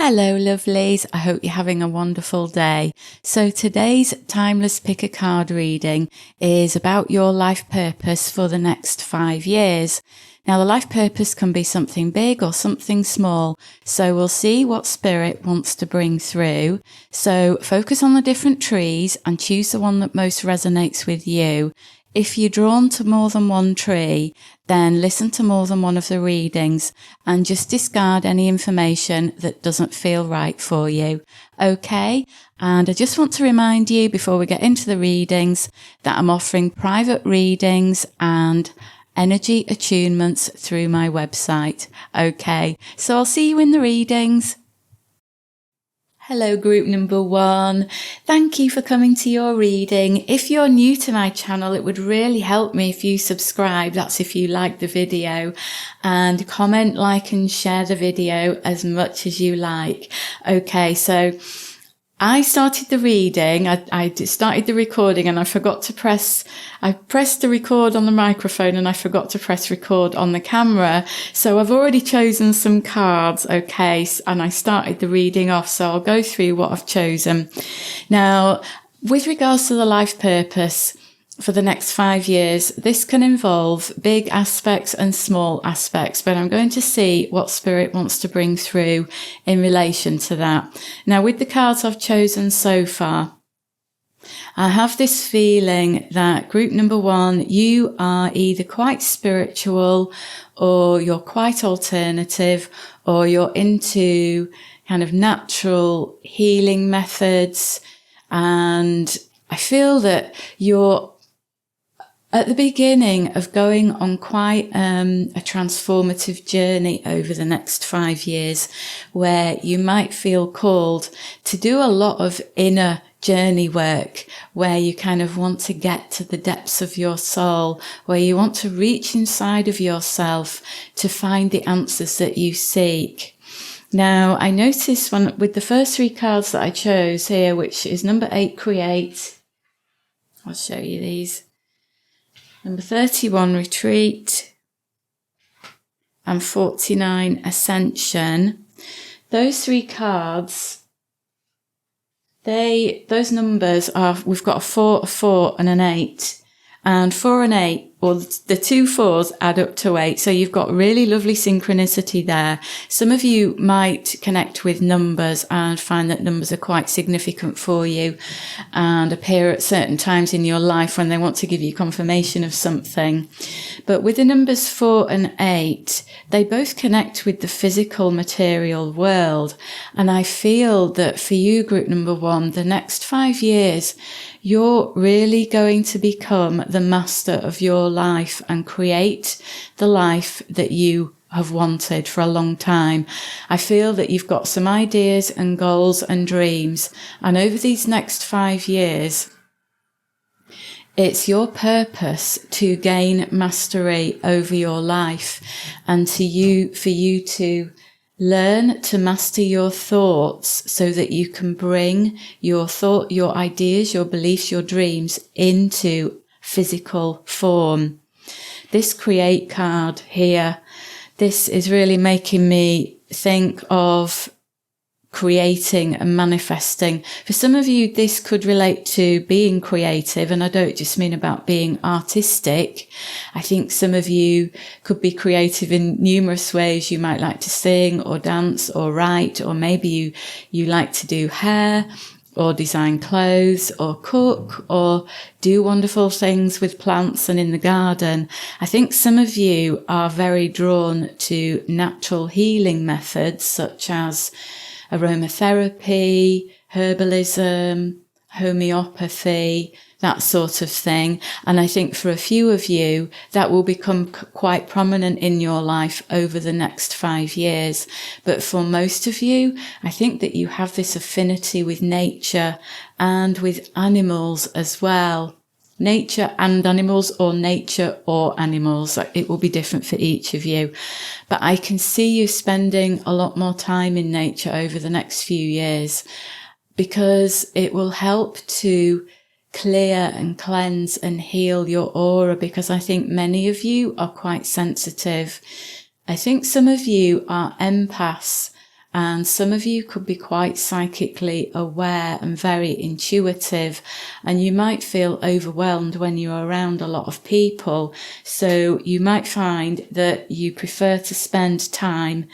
Hello lovelies, I hope you're having a wonderful day. So today's Timeless Pick a Card reading is about your life purpose for the next 5 years. Now the life purpose can be something big or something small, so we'll see what Spirit wants to bring through. So focus on the different trees and choose the one that most resonates with you. If you're drawn to more than one tree, then listen to more than one of the readings and just discard any information that doesn't feel right for you. Okay? And I just want to remind you before we get into the readings that I'm offering private readings and energy attunements through my website. Okay? So I'll see you in the readings. Hello group number 1. Thank you for coming to your reading. If you're new to my channel, it would really help me if you subscribe. That's if you like the video, and comment, like and share the video as much as you like. Okay, so I started the reading, I started the recording and I pressed the record on the microphone and I forgot to press record on the camera. So I've already chosen some cards, okay, and I started the reading off, so I'll go through what I've chosen. Now, with regards to the life purpose for the next 5 years, this can involve big aspects and small aspects, but I'm going to see what Spirit wants to bring through in relation to that. Now, with the cards I've chosen so far, I have this feeling that group number 1, you are either quite spiritual or you're quite alternative or you're into kind of natural healing methods, and I feel that you're at the beginning of going on quite a transformative journey over the next 5 years, where you might feel called to do a lot of inner journey work, where you kind of want to get to the depths of your soul, where you want to reach inside of yourself to find the answers that you seek. Now, I noticed with the first 3 cards that I chose here, which is number 8, Create. I'll show you these. Number 31, Retreat, and 49, Ascension. Those 3 cards, those numbers are, we've got a 4, and an 8. And 4 and 8, or the 2 4s add up to 8. So you've got really lovely synchronicity there. Some of you might connect with numbers and find that numbers are quite significant for you and appear at certain times in your life when they want to give you confirmation of something. But with the numbers 4 and 8, they both connect with the physical material world. And I feel that for you, group number 1, the next 5 years, you're really going to become the master of your life and create the life that you have wanted for a long time. I feel that you've got some ideas and goals and dreams, and over these next 5 years, it's your purpose to gain mastery over your life and for you to learn to master your thoughts so that you can bring your ideas, your beliefs, your dreams into physical form. This Create card here, this is really making me think of creating and manifesting. For some of you, this could relate to being creative, and I don't just mean about being artistic. I think some of you could be creative in numerous ways. You might like to sing or dance or write, or maybe you like to do hair or design clothes or cook or do wonderful things with plants and in the garden. I think some of you are very drawn to natural healing methods such as aromatherapy, herbalism, homeopathy, that sort of thing. And I think for a few of you, that will become quite prominent in your life over the next 5 years. But for most of you, I think that you have this affinity with nature and with animals as well. Nature and animals, or nature or animals. It will be different for each of you. But I can see you spending a lot more time in nature over the next few years, because it will help to clear and cleanse and heal your aura, because I think many of you are quite sensitive. I think some of you are empaths And some of you could be quite psychically aware and very intuitive, and you might feel overwhelmed when you're around a lot of people. So you might find that you prefer to spend time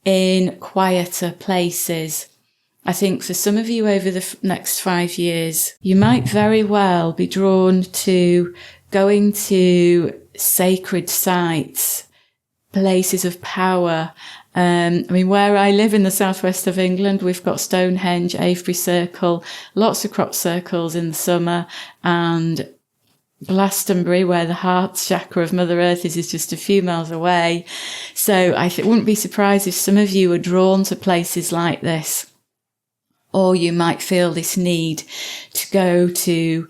in quieter places. I think for some of you over the next 5 years, you might very well be drawn to going to sacred sites, places of power. Where I live in the southwest of England, we've got Stonehenge, Avebury Circle, lots of crop circles in the summer, and Glastonbury, where the heart chakra of Mother Earth is just a few miles away. So I wouldn't be surprised if some of you are drawn to places like this. Or you might feel this need to go to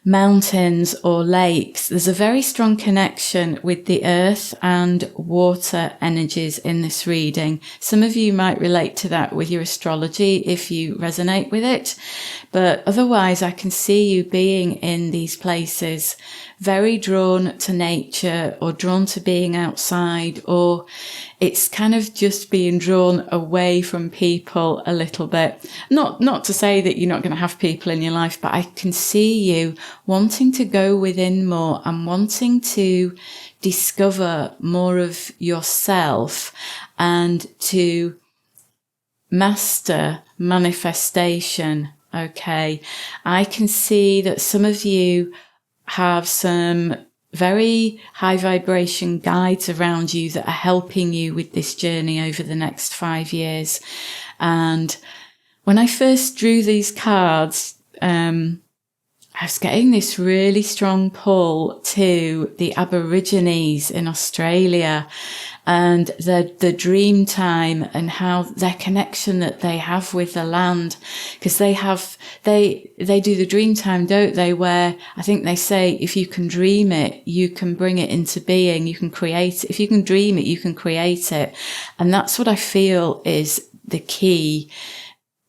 mountains or lakes. There's a very strong connection with the earth and water energies in this reading. Some of you might relate to that with your astrology if you resonate with it, but otherwise I can see you being in these places, very drawn to nature or drawn to being outside, or it's kind of just being drawn away from people a little bit. Not to say that you're not going to have people in your life, but I can see you wanting to go within more and wanting to discover more of yourself and to master manifestation. Okay. I can see that some of you have some very high vibration guides around you that are helping you with this journey over the next 5 years. And when I first drew these cards, I was getting this really strong pull to the Aborigines in Australia and the dream time and how their connection that they have with the land, because they do the dream time, don't they, where I think they say if you can dream it, you can bring it into being, you can create it. If you can dream it, you can create it. And that's what I feel is the key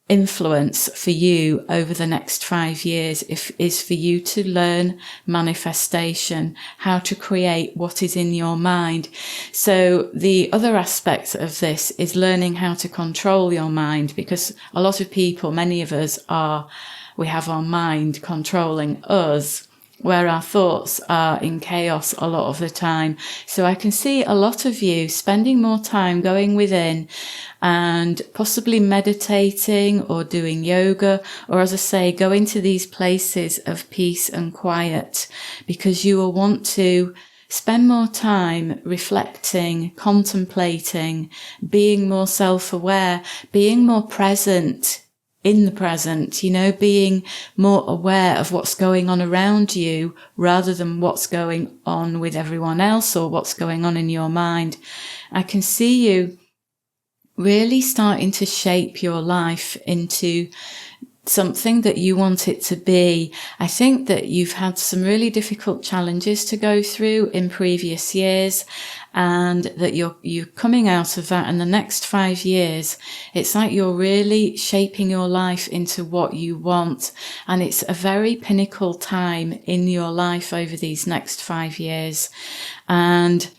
influence for you over the next 5 years is for you to learn manifestation, how to create what is in your mind. So the other aspect of this is learning how to control your mind, because a lot of people, many of us we have our mind controlling us, where our thoughts are in chaos a lot of the time. So I can see a lot of you spending more time going within and possibly meditating or doing yoga, or as I say, going to these places of peace and quiet, because you will want to spend more time reflecting, contemplating, being more self-aware, being more present in the present, being more aware of what's going on around you rather than what's going on with everyone else or what's going on in your mind. I can see you really starting to shape your life into something that you want it to be. I think that you've had some really difficult challenges to go through in previous years, and that you're coming out of that. And the next 5 years, it's like you're really shaping your life into what you want. And it's a very pinnacle time in your life over these next 5 years. And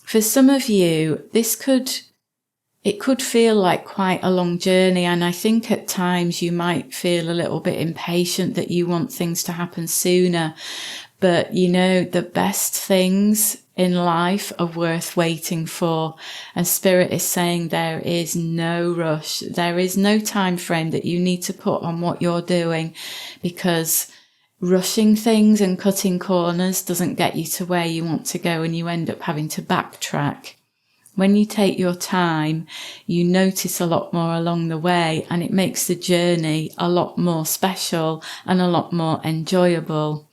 for some of you, it could feel like quite a long journey, and I think at times you might feel a little bit impatient that you want things to happen sooner. But the best things in life are worth waiting for, and Spirit is saying there is no rush. There is no time frame that you need to put on what you're doing, because rushing things and cutting corners doesn't get you to where you want to go, and you end up having to backtrack. When you take your time, you notice a lot more along the way, and it makes the journey a lot more special and a lot more enjoyable.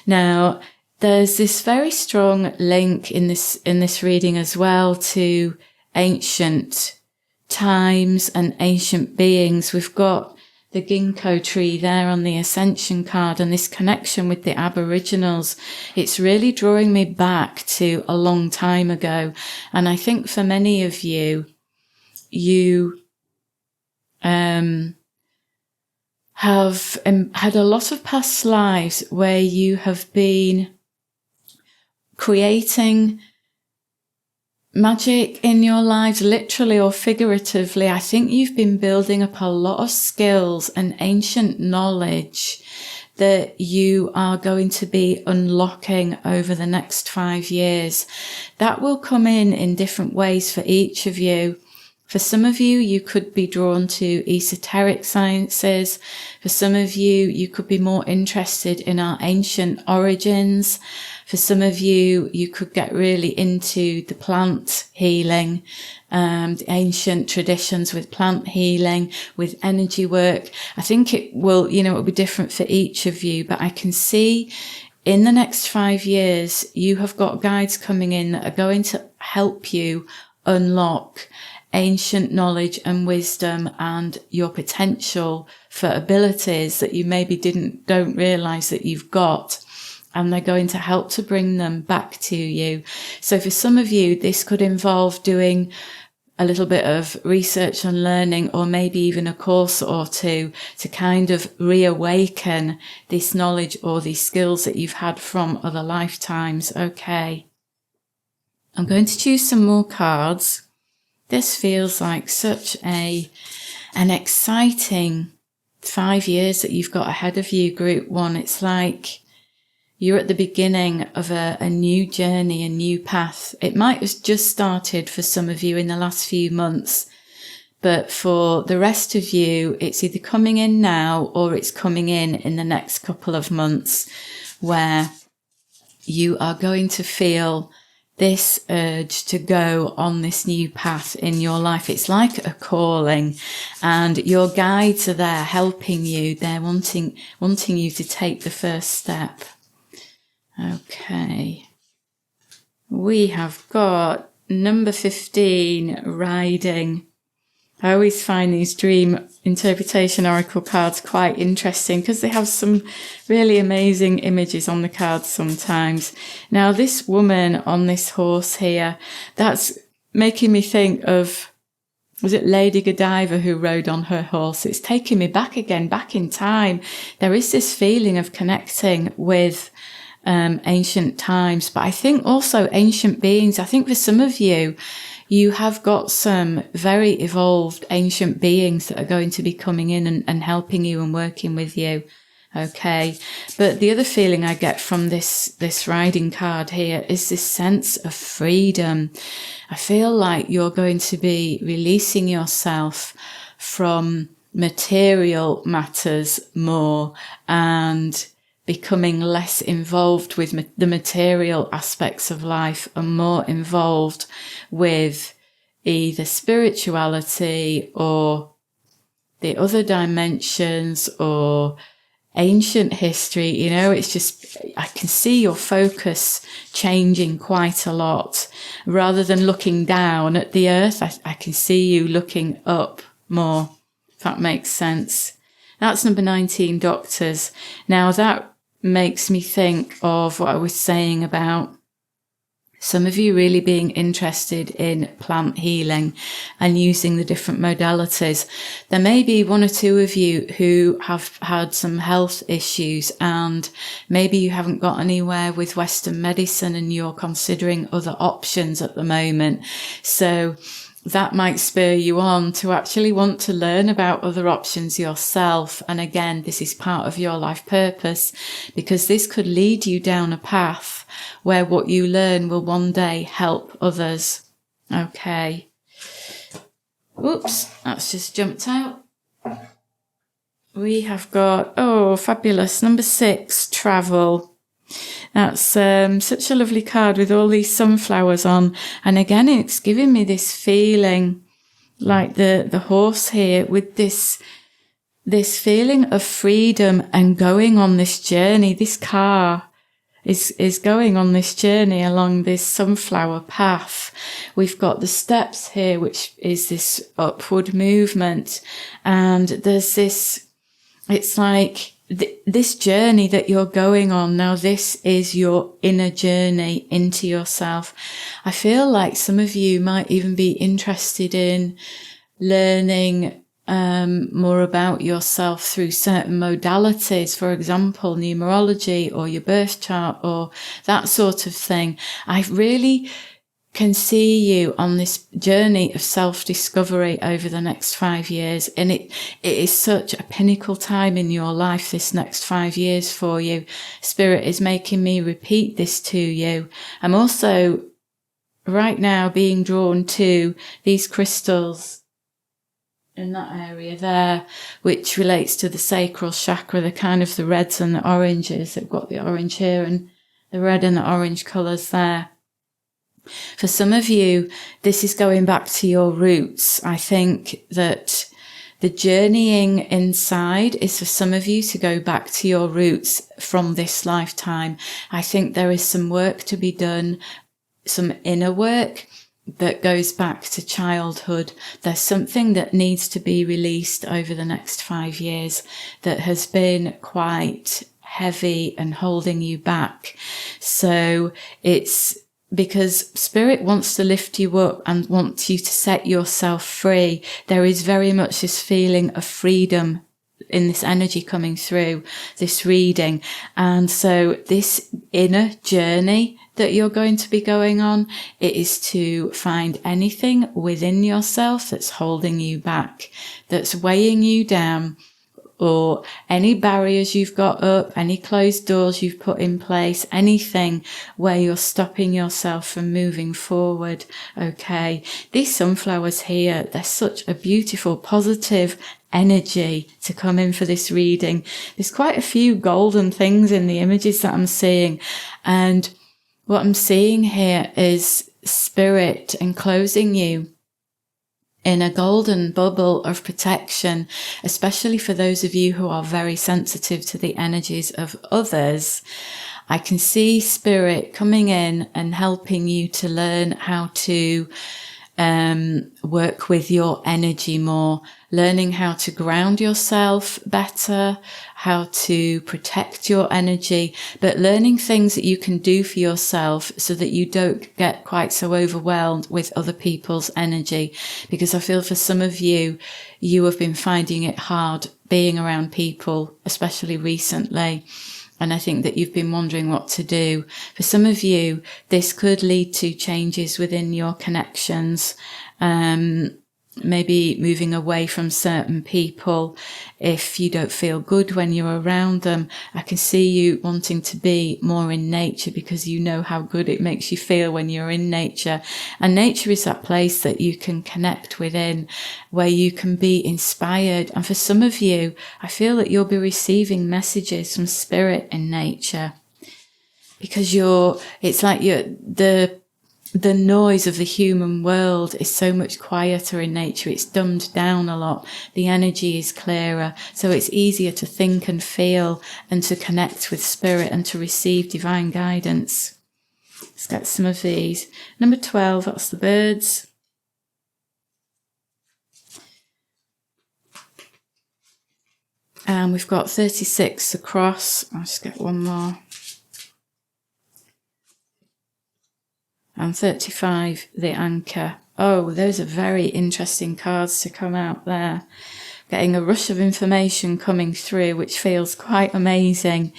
Now, there's this very strong link in this reading as well to ancient times and ancient beings. We've got the ginkgo tree there on the Ascension card, and this connection with the Aboriginals, it's really drawing me back to a long time ago. And I think for many of you, have had a lot of past lives where you have been creating magic in your lives, literally or figuratively. I think you've been building up a lot of skills and ancient knowledge that you are going to be unlocking over the next 5 years. That will come in different ways for each of you. For some of you, you could be drawn to esoteric sciences. For some of you, you could be more interested in our ancient origins. For some of you, you could get really into the plant healing, the ancient traditions with plant healing, with energy work. I think it will be different for each of you, but I can see in the next 5 years, you have got guides coming in that are going to help you unlock ancient knowledge and wisdom and your potential for abilities that you maybe don't realize that you've got. And they're going to help to bring them back to you. So for some of you, this could involve doing a little bit of research and learning, or maybe even a course or two to kind of reawaken this knowledge or these skills that you've had from other lifetimes. Okay. I'm going to choose some more cards. This feels like such an exciting 5 years that you've got ahead of you, Group 1. It's like you're at the beginning of a new journey, a new path. It might have just started for some of you in the last few months, but for the rest of you, it's either coming in now or it's coming in the next couple of months, where you are going to feel this urge to go on this new path in your life. It's like a calling, and your guides are there helping you. They're wanting you to take the first step. Okay. We have got number 15, riding. I always find these dream interpretation oracle cards quite interesting because they have some really amazing images on the cards sometimes. Now, this woman on this horse here, that's making me think of, was it Lady Godiva who rode on her horse? It's taking me back again, back in time. There is this feeling of connecting with ancient times, but I think also ancient beings. I think for some of you, you have got some very evolved ancient beings that are going to be coming in and helping you and working with you. Okay. But the other feeling I get from this riding card here is this sense of freedom. I feel like you're going to be releasing yourself from material matters more and becoming less involved with the material aspects of life and more involved with either spirituality or the other dimensions or ancient history. It's just, I can see your focus changing quite a lot. Rather than looking down at the earth, I can see you looking up more, if that makes sense. That's number 19, doctors. Now that makes me think of what I was saying about some of you really being interested in plant healing and using the different modalities. There may be one or two of you who have had some health issues and maybe you haven't got anywhere with Western medicine and you're considering other options at the moment. So that might spur you on to actually want to learn about other options yourself. And again, this is part of your life purpose, because this could lead you down a path where what you learn will one day help others. Okay. Oops, that's just jumped out. We have got, fabulous, number 6, travel. That's such a lovely card with all these sunflowers on. And again, it's giving me this feeling like the horse here with this feeling of freedom and going on this journey. This car is going on this journey along this sunflower path. We've got the steps here, which is this upward movement. And there's this, it's like, this journey that you're going on now, this is your inner journey into yourself. I feel like some of you might even be interested in learning more about yourself through certain modalities, for example, numerology or your birth chart or that sort of thing. I really can see you on this journey of self-discovery over the next 5 years. And it is such a pinnacle time in your life, this next 5 years for you. Spirit is making me repeat this to you. I'm also right now being drawn to these crystals in that area there, which relates to the sacral chakra, the kind of the reds and the oranges. They've got the orange here and the red and the orange colours there. For some of you, this is going back to your roots. I think that the journeying inside is for some of you to go back to your roots from this lifetime. I think there is some work to be done, some inner work that goes back to childhood. There's something that needs to be released over the next 5 years that has been quite heavy and holding you back. So it's because Spirit wants to lift you up and wants you to set yourself free. There is very much this feeling of freedom in this energy coming through this reading. And so this inner journey that you're going to be going on, it is to find anything within yourself that's holding you back, that's weighing you down, or any barriers you've got up, any closed doors you've put in place, anything where you're stopping yourself from moving forward. Okay, these sunflowers here, they're such a beautiful, positive energy to come in for this reading. There's quite a few golden things in the images that I'm seeing. And what I'm seeing here is Spirit enclosing you in a golden bubble of protection, especially for those of you who are very sensitive to the energies of others. I can see Spirit coming in and helping you to learn how to work with your energy more, learning how to ground yourself better, how to protect your energy, but learning things that you can do for yourself so that you don't get quite so overwhelmed with other people's energy. Because I feel for some of you, you have been finding it hard being around people, especially recently. And I think that you've been wondering what to do. For some of you, this could lead to changes within your connections, maybe moving away from certain people if you don't feel good when you're around them. I can see you wanting to be more in nature because you know how good it makes you feel when you're in nature. And nature is that place that you can connect within, where you can be inspired. And for some of you, I feel that you'll be receiving messages from Spirit in nature, because it's like the noise of the human world is so much quieter in nature. It's dumbed down a lot. The energy is clearer. So it's easier to think and feel and to connect with Spirit and to receive divine guidance. Let's get some of these. Number 12, that's the birds. And we've got 36 across. I'll just get one more. And 35, the anchor. Oh, those are very interesting cards to come out there. Getting a rush of information coming through, which feels quite amazing.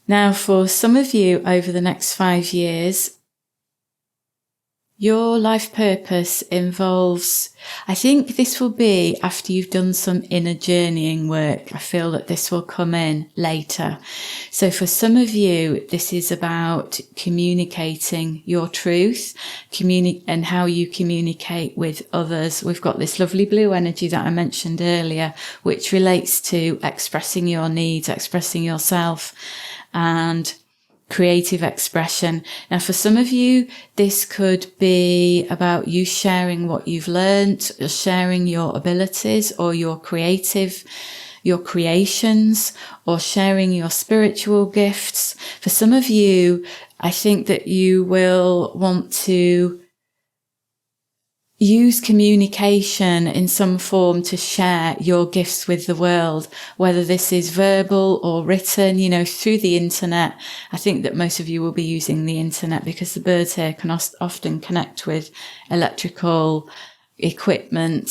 Now, for some of you over the next 5 years, your life purpose involves, I think this will be after you've done some inner journeying work. I feel that this will come in later. So for some of you, this is about communicating your truth, and how you communicate with others. We've got this lovely blue energy that I mentioned earlier, which relates to expressing your needs, expressing yourself, and creative expression. Now, for some of you, this could be about you sharing what you've learned, or sharing your abilities or your creations, or sharing your spiritual gifts. For some of you, I think that you will want to use communication in some form to share your gifts with the world, whether this is verbal or written, through the internet. I think that most of you will be using the internet because the birds here can often connect with electrical equipment,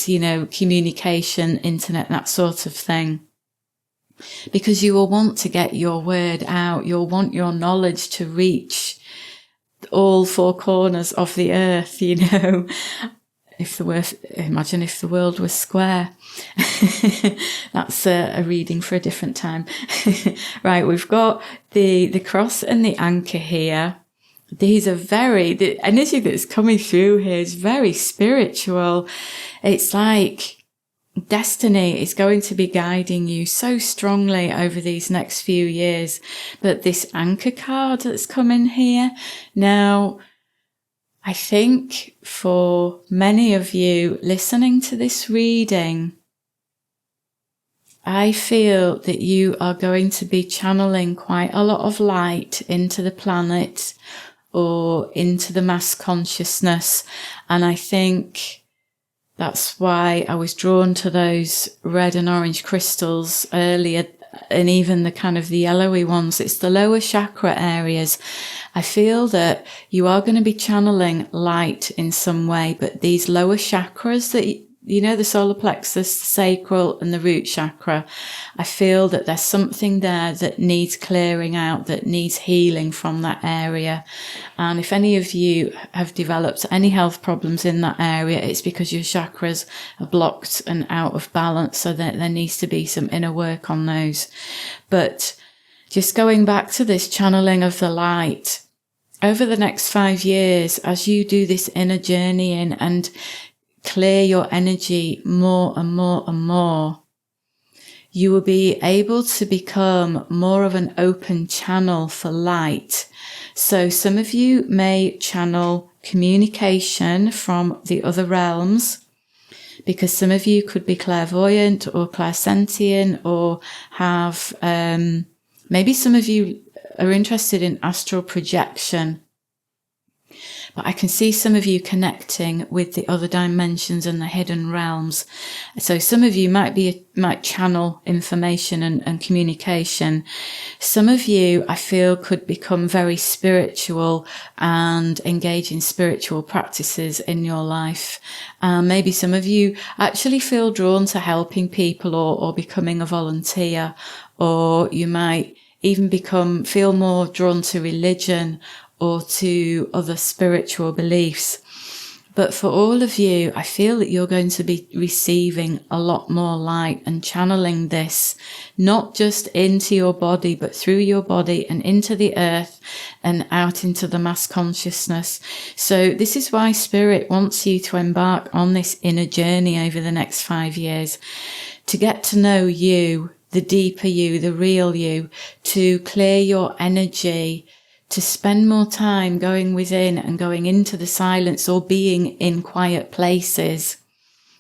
communication, internet, that sort of thing. Because you will want to get your word out. You'll want your knowledge to reach all four corners of the earth, you know. Imagine if the world was square. That's a reading for a different time. Right, we've got the cross and the anchor here. These are the energy that's coming through here is very spiritual. It's like destiny is going to be guiding you so strongly over these next few years. But this anchor card that's coming here now, I think for many of you listening to this reading, I feel that you are going to be channeling quite a lot of light into the planet or into the mass consciousness. And I think that's why I was drawn to those red and orange crystals earlier, and even the kind of the yellowy ones. It's the lower chakra areas. I feel that you are going to be channeling light in some way, but these lower chakras that, you know, the solar plexus, the sacral and the root chakra, I feel that there's something there that needs clearing out, that needs healing from that area. And if any of you have developed any health problems in that area, it's because your chakras are blocked and out of balance, so that there needs to be some inner work on those. But just going back to this channeling of the light, over the next 5 years, as you do this inner journeying and clear your energy more and more and more, you will be able to become more of an open channel for light. So some of you may channel communication from the other realms, because some of you could be clairvoyant or clairsentient, or have, maybe some of you are interested in astral projection. But I can see some of you connecting with the other dimensions and the hidden realms. So some of you might channel information and communication. Some of you, I feel, could become very spiritual and engage in spiritual practices in your life. Maybe some of you actually feel drawn to helping people or becoming a volunteer, or you might even feel more drawn to religion or to other spiritual beliefs. But for all of you, I feel that you're going to be receiving a lot more light and channeling this, not just into your body, but through your body and into the earth and out into the mass consciousness. So this is why Spirit wants you to embark on this inner journey over the next 5 years, to get to know you, the deeper you, the real you, to clear your energy, to spend more time going within and going into the silence, or being in quiet places,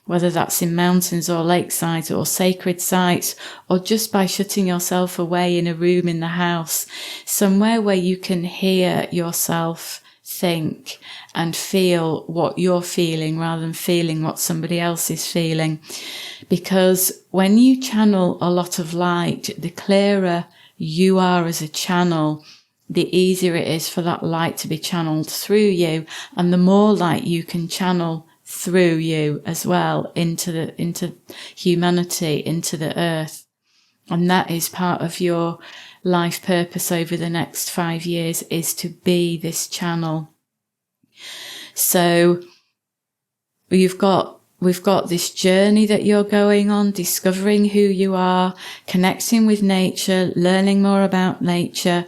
whether that's in mountains or lakesides or sacred sites, or just by shutting yourself away in a room in the house, somewhere where you can hear yourself think and feel what you're feeling rather than feeling what somebody else is feeling. Because when you channel a lot of light, the clearer you are as a channel, the easier it is for that light to be channeled through you, and the more light you can channel through you as well into humanity, into the earth. And that is part of your life purpose over the next 5 years, is to be this channel. So we've got this journey that you're going on, discovering who you are, connecting with nature, learning more about nature,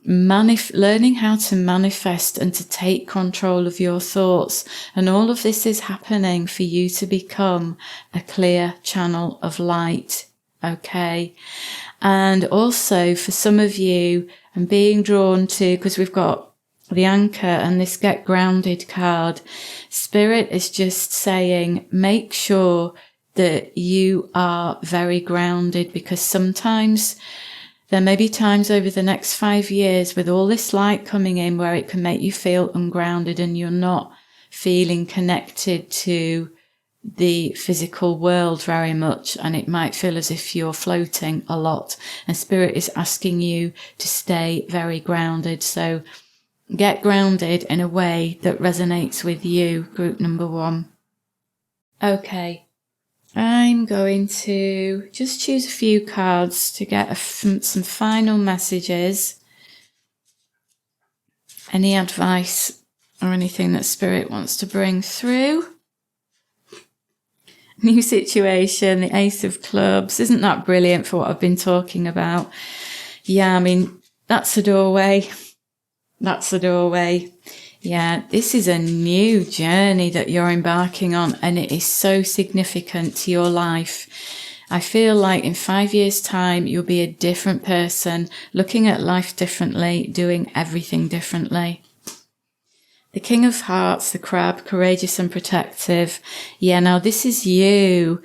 learning how to manifest and to take control of your thoughts. And all of this is happening for you to become a clear channel of light. Okay. And also for some of you, I'm being drawn to, because we've got the anchor and this Get Grounded card, Spirit is just saying, make sure that you are very grounded, because sometimes there may be times over the next 5 years with all this light coming in where it can make you feel ungrounded and you're not feeling connected to the physical world very much, and it might feel as if you're floating a lot. And Spirit is asking you to stay very grounded. So get grounded in a way that resonates with you, group number 1. Okay. I'm going to just choose a few cards to get some final messages Any advice or anything that Spirit wants to bring through? New situation, the Ace of Clubs. Isn't that brilliant for what I've been talking about? Yeah, I mean, that's a doorway. That's the doorway. Yeah, this is a new journey that you're embarking on, and it is so significant to your life. I feel like in 5 years' time, you'll be a different person, looking at life differently, doing everything differently. The King of Hearts, the Crab, courageous and protective. Yeah, now this is you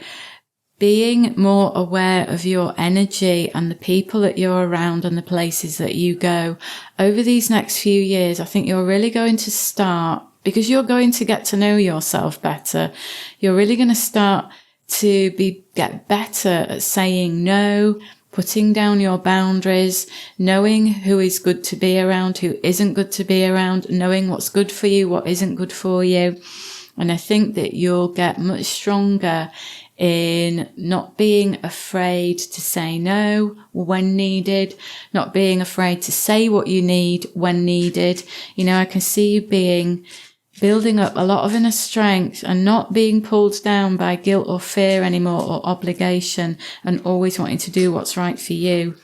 being more aware of your energy and the people that you're around and the places that you go. Over these next few years, I think you're really going to start, because you're going to get to know yourself better. You're really going to start to get better at saying no, putting down your boundaries, knowing who is good to be around, who isn't good to be around, knowing what's good for you, what isn't good for you. And I think that you'll get much stronger in not being afraid to say no when needed, not being afraid to say what you need when needed. You know, I can see you building up a lot of inner strength and not being pulled down by guilt or fear anymore, or obligation, and always wanting to do what's right for you.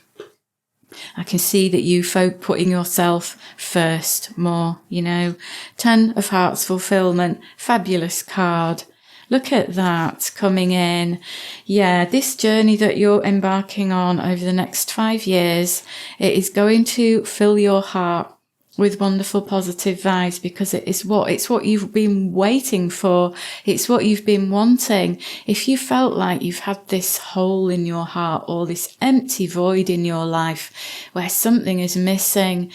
I can see that you folk putting yourself first more, you know. 10 of Hearts, fulfillment, fabulous card. Look at that coming in. Yeah, this journey that you're embarking on over the next 5 years, it is going to fill your heart with wonderful positive vibes, because it's what you've been waiting for. It's what you've been wanting. If you felt like you've had this hole in your heart, or this empty void in your life where something is missing,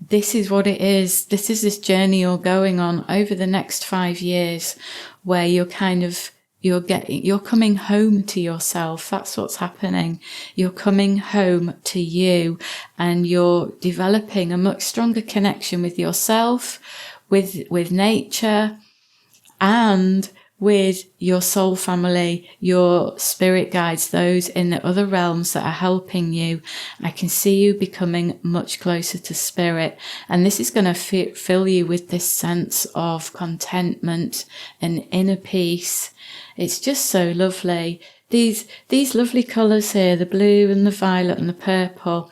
this is what it is. This is this journey you're going on over the next 5 years, where you're coming home to yourself. That's what's happening. You're coming home to you, and you're developing a much stronger connection with yourself, with nature, and with your soul family, your spirit guides, those in the other realms that are helping you. I can see you becoming much closer to spirit, and this is going to fill you with this sense of contentment and inner peace. It's just so lovely. These lovely colours here, the blue and the violet and the purple.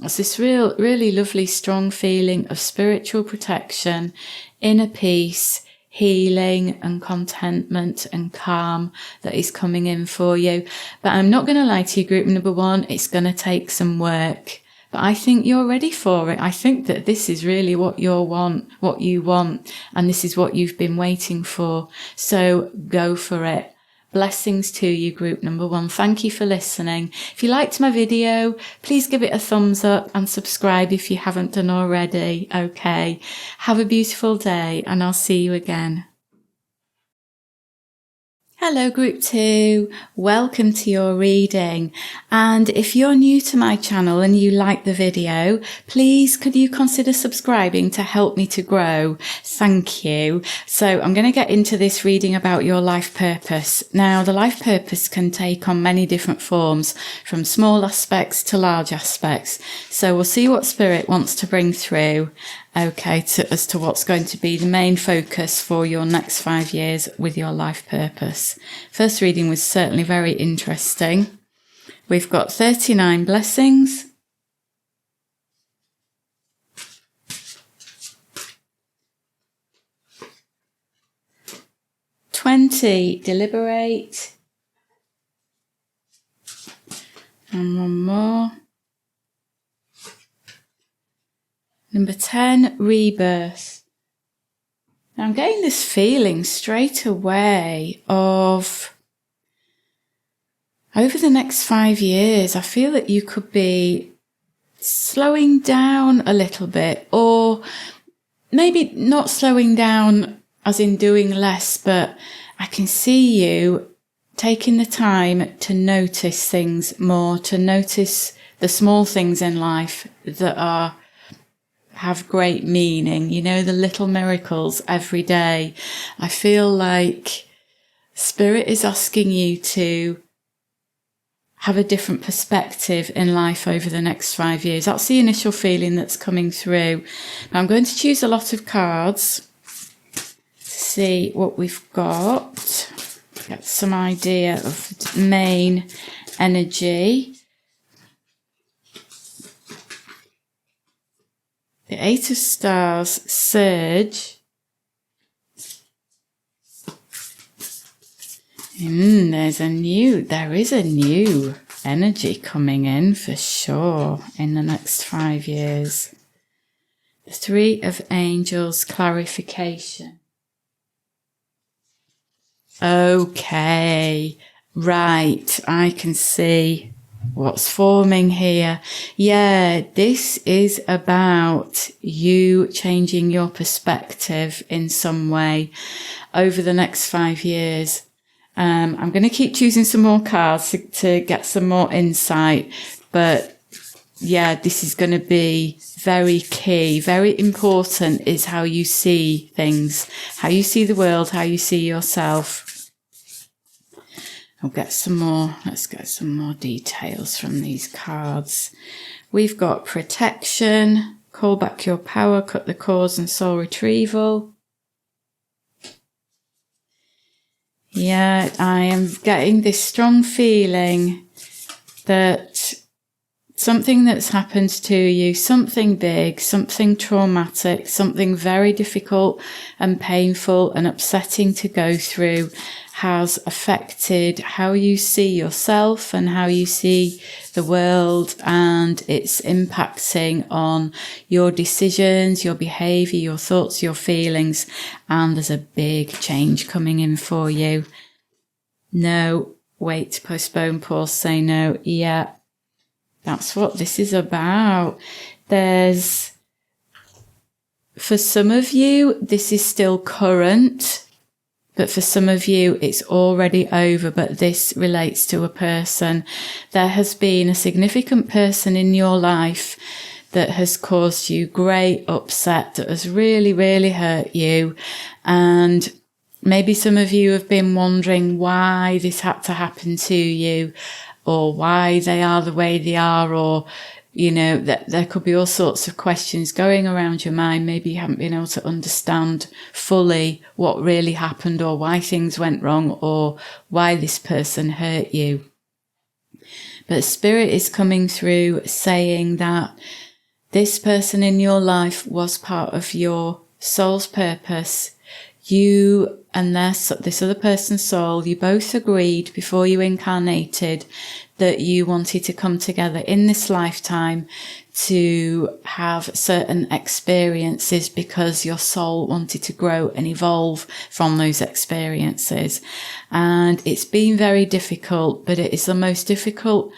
It's this really lovely, strong feeling of spiritual protection, inner peace, healing and contentment and calm that is coming in for you. But I'm not going to lie to you, group number 1, it's going to take some work. But I think you're ready for it. I think that this is really what you want, and this is what you've been waiting for. So go for it. Blessings to you, group number 1. Thank you for listening. If you liked my video, please give it a thumbs up and subscribe if you haven't done already. Okay. Have a beautiful day, and I'll see you again. Hello group 2, welcome to your reading, and if you're new to my channel and you like the video, please could you consider subscribing to help me to grow? Thank you. So I'm going to get into this reading about your life purpose. Now the life purpose can take on many different forms, from small aspects to large aspects, so we'll see what Spirit wants to bring through. Okay, as to what's going to be the main focus for your next 5 years with your life purpose. First reading was certainly very interesting. We've got 39 blessings. $20, deliberate. And one more. Number 10, rebirth. Now I'm getting this feeling straight away of, over the next 5 years, I feel that you could be slowing down a little bit, or maybe not slowing down as in doing less, but I can see you taking the time to notice things more, to notice the small things in life that have great meaning, you know, the little miracles every day. I feel like Spirit is asking you to have a different perspective in life over the next 5 years. That's the initial feeling that's coming through. Now I'm going to choose a lot of cards to see what we've got. Get some idea of the main energy. The Eight of Stars, Surge. There is a new energy coming in for sure in the next 5 years. The Three of Angels, clarification. Okay, right, I can see what's forming here. Yeah, this is about you changing your perspective in some way over the next 5 years. I'm going to keep choosing some more cards to get some more insight, but yeah, this is going to be very key, very important is how you see things, how you see the world, how you see yourself. I'll get some more, let's get some more details from these cards. We've got protection, call back your power, cut the cords and soul retrieval. Yeah, I am getting this strong feeling that something that's happened to you, something big, something traumatic, something very difficult and painful and upsetting to go through has affected how you see yourself and how you see the world, and it's impacting on your decisions, your behaviour, your thoughts, your feelings, and there's a big change coming in for you. No, wait, postpone, pause, say no. Yeah, that's what this is about. For some of you, this is still current. But for some of you, it's already over, but this relates to a person. There has been a significant person in your life that has caused you great upset, that has really, really hurt you. And maybe some of you have been wondering why this had to happen to you, or why they are the way they are, or you know, that there could be all sorts of questions going around your mind. Maybe you haven't been able to understand fully what really happened, or why things went wrong, or why this person hurt you. But Spirit is coming through saying that this person in your life was part of your soul's purpose. You and this other person's soul, you both agreed before you incarnated that you wanted to come together in this lifetime to have certain experiences because your soul wanted to grow and evolve from those experiences. And it's been very difficult, but it is the most difficult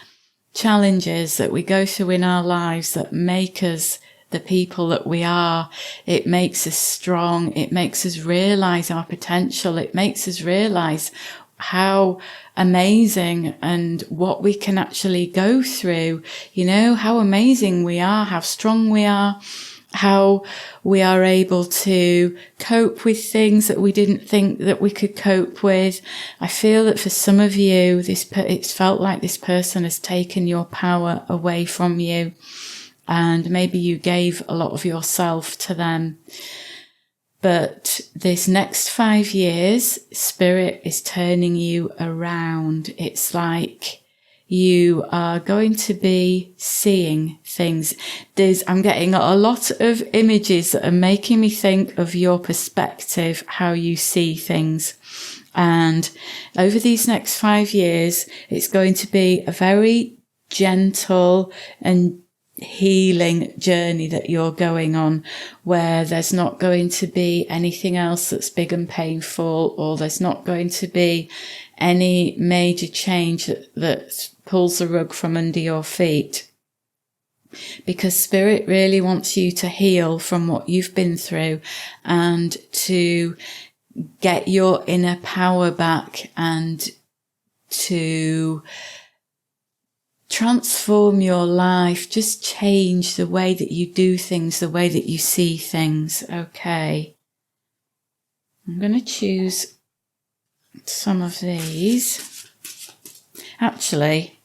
challenges that we go through in our lives that make us the people that we are. It makes us strong. It makes us realize our potential. It makes us realize how amazing and what we can actually go through, you know, how amazing we are, how strong we are, how we are able to cope with things that we didn't think that we could cope with. I feel that for some of you, it's felt like this person has taken your power away from you, and maybe you gave a lot of yourself to them. But this next 5 years, Spirit is turning you around. It's like you are going to be seeing things. I'm getting a lot of images that are making me think of your perspective, how you see things. And over these next 5 years, it's going to be a very gentle and healing journey that you're going on, where there's not going to be anything else that's big and painful, or there's not going to be any major change that pulls the rug from under your feet. Because Spirit really wants you to heal from what you've been through and to get your inner power back and to transform your life, just change the way that you do things, the way that you see things. Okay. I'm going to choose some of these. Actually,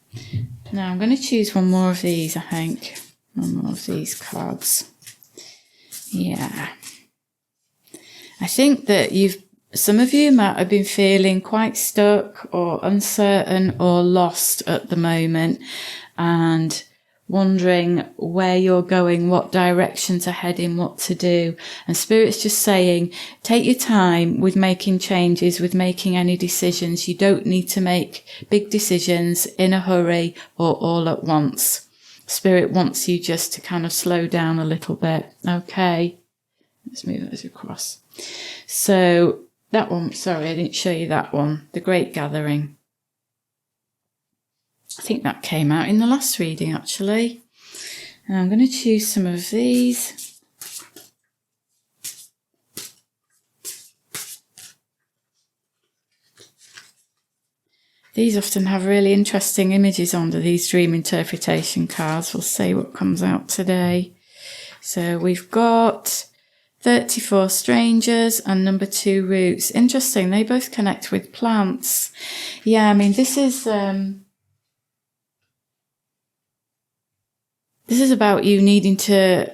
Now I'm going to choose one more of these, I think. One more of these cards. Yeah. I think that some of you might have been feeling quite stuck or uncertain or lost at the moment and wondering where you're going, what direction to head in, what to do. And Spirit's just saying, take your time with making changes, with making any decisions. You don't need to make big decisions in a hurry or all at once. Spirit wants you just to kind of slow down a little bit. Okay. Let's move those across. So that one, sorry, I didn't show you that one. The Great Gathering. I think that came out in the last reading, actually. And I'm going to choose some of these. These often have really interesting images under these dream interpretation cards. We'll see what comes out today. So we've got 34 strangers and number 2 roots. Interesting, they both connect with plants. Yeah, I mean, this is about you needing to,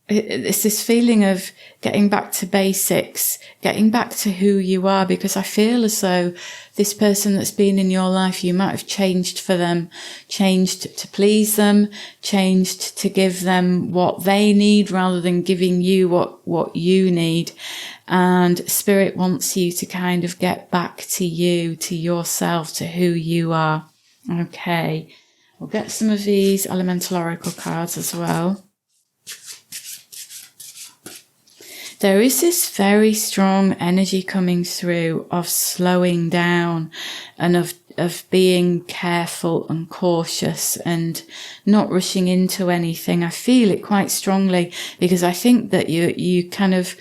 it's this feeling of getting back to basics, getting back to who you are, because I feel as though this person that's been in your life, you might have changed for them, changed to please them, changed to give them what they need rather than giving you what you need. And Spirit wants you to kind of get back to you, to yourself, to who you are. Okay. We'll get some of these elemental oracle cards as well. There is this very strong energy coming through of slowing down and of being careful and cautious and not rushing into anything. I feel it quite strongly because I think that you kind of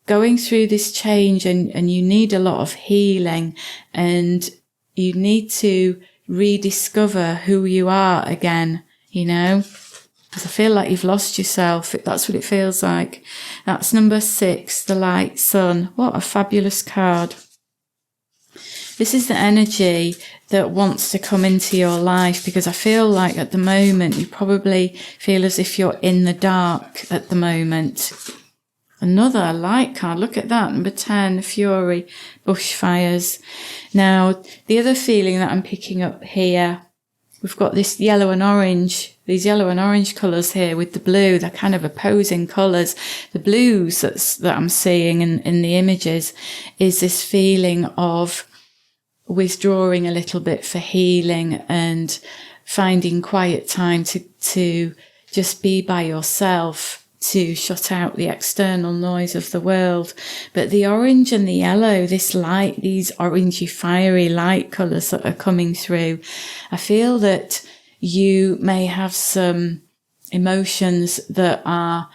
going through this change and you need a lot of healing and you need to rediscover who you are again, you know, because I feel like you've lost yourself. That's what it feels like. That's number 6, the light sun. What a fabulous card. This is the energy that wants to come into your life, because I feel like at the moment you probably feel as if you're in the dark at the moment. Another light card. Look at that. Number 10, Fury, bushfires. Now, the other feeling that I'm picking up here, we've got this yellow and orange, these yellow and orange colours here with the blue. They're kind of opposing colours. The blues that I'm seeing in the images is this feeling of withdrawing a little bit for healing and finding quiet time to just be by yourself, to shut out the external noise of the world. But the orange and the yellow, this light, these orangey fiery light colours that are coming through, I feel that you may have some emotions that are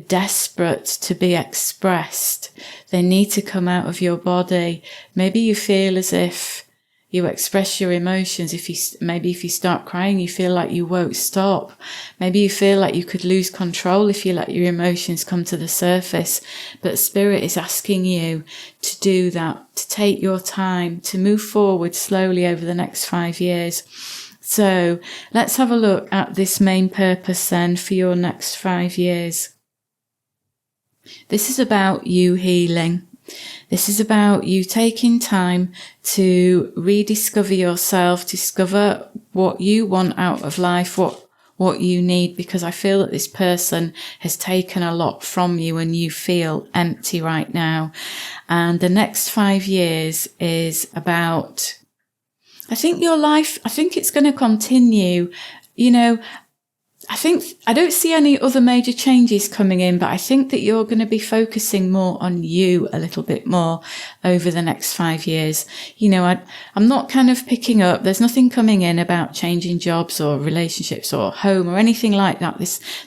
desperate to be expressed. They need to come out of your body. Maybe you feel as if you express your emotions. Maybe if you start crying, you feel like you won't stop. Maybe you feel like you could lose control if you let your emotions come to the surface. But Spirit is asking you to do that, to take your time, to move forward slowly over the next 5 years. So let's have a look at this main purpose then for your next 5 years. This is about you healing. This is about you taking time to rediscover yourself, discover what you want out of life, what you need, because I feel that this person has taken a lot from you and you feel empty right now. And the next 5 years is about, I think your life, I think it's going to continue, you know. I don't see any other major changes coming in, but I think that you're going to be focusing more on you a little bit more over the next 5 years. You know, I'm not kind of picking up, there's nothing coming in about changing jobs or relationships or home or anything like that.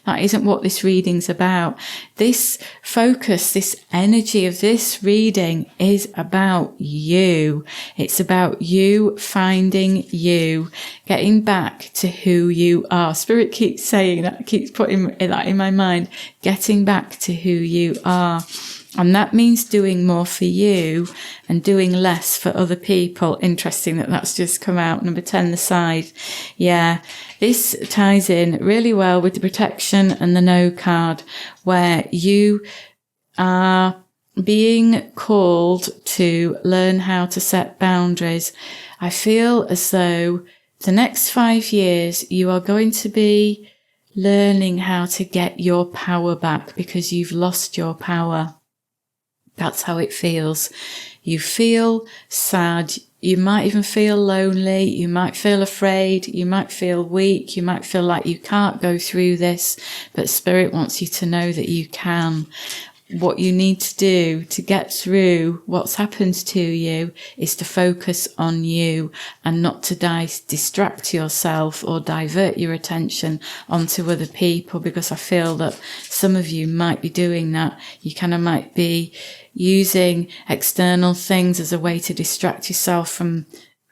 That isn't what this reading's about. This focus, this energy of this reading is about you. It's about you finding you, getting back to who you are. Spirit keeps saying that, keeps putting that in my mind, getting back to who you are. And that means doing more for you and doing less for other people. Interesting that that's just come out. Number 10, the side. Yeah, this ties in really well with the protection and the no card, where you are being called to learn how to set boundaries. I feel as though the next 5 years you are going to be learning how to get your power back because you've lost your power. That's how it feels. You feel sad. You might even feel lonely. You might feel afraid. You might feel weak. You might feel like you can't go through this, but Spirit wants you to know that you can. What you need to do to get through what's happened to you is to focus on you and not to distract yourself or divert your attention onto other people, because I feel that some of you might be doing that. You kind of might be using external things as a way to distract yourself from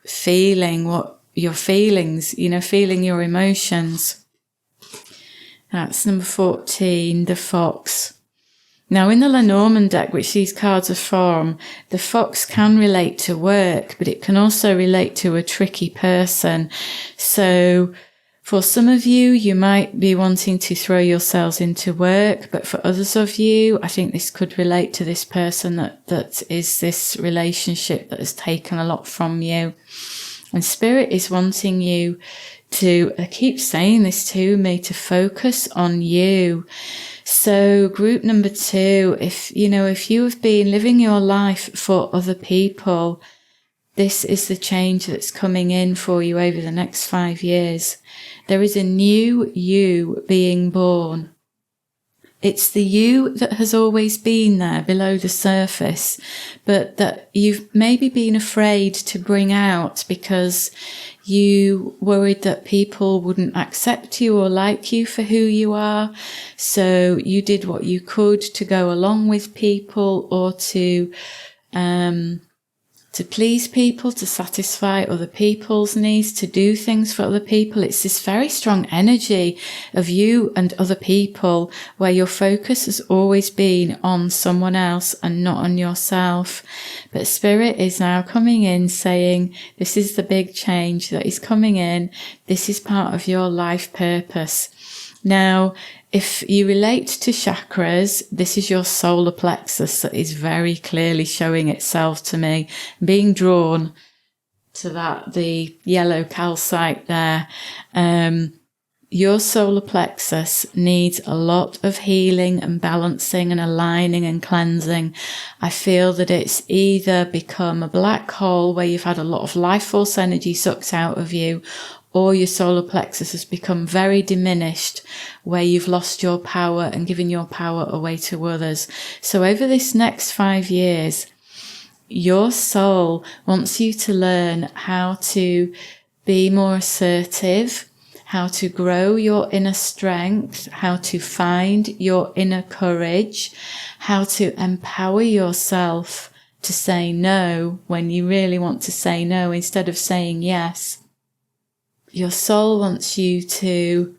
feeling what your feelings, feeling your emotions. That's number 14, the fox. Now, in the Lenormand deck, which these cards are from, the fox can relate to work, but it can also relate to a tricky person. So for some of you, you might be wanting to throw yourselves into work, but for others of you, I think this could relate to this person that is this relationship that has taken a lot from you. And Spirit is wanting you to, I keep saying this to me, to focus on you. So group number 2, if you have been living your life for other people, this is the change that's coming in for you over the next 5 years. There is a new you being born. It's the you that has always been there below the surface, but that you've maybe been afraid to bring out because you worried that people wouldn't accept you or like you for who you are. So you did what you could to go along with people or to please people, to satisfy other people's needs, to do things for other people. It's this very strong energy of you and other people where your focus has always been on someone else and not on yourself. But Spirit is now coming in saying, this is the big change that is coming in. This is part of your life purpose. Now, if you relate to chakras, this is your solar plexus that is very clearly showing itself to me, being drawn to that, the yellow calcite there. Your solar plexus needs a lot of healing and balancing and aligning and cleansing. I feel that it's either become a black hole where you've had a lot of life force energy sucked out of you, or your solar plexus has become very diminished where you've lost your power and given your power away to others. So over this next 5 years, your soul wants you to learn how to be more assertive, how to grow your inner strength, how to find your inner courage, how to empower yourself to say no when you really want to say no instead of saying yes. Your soul wants you to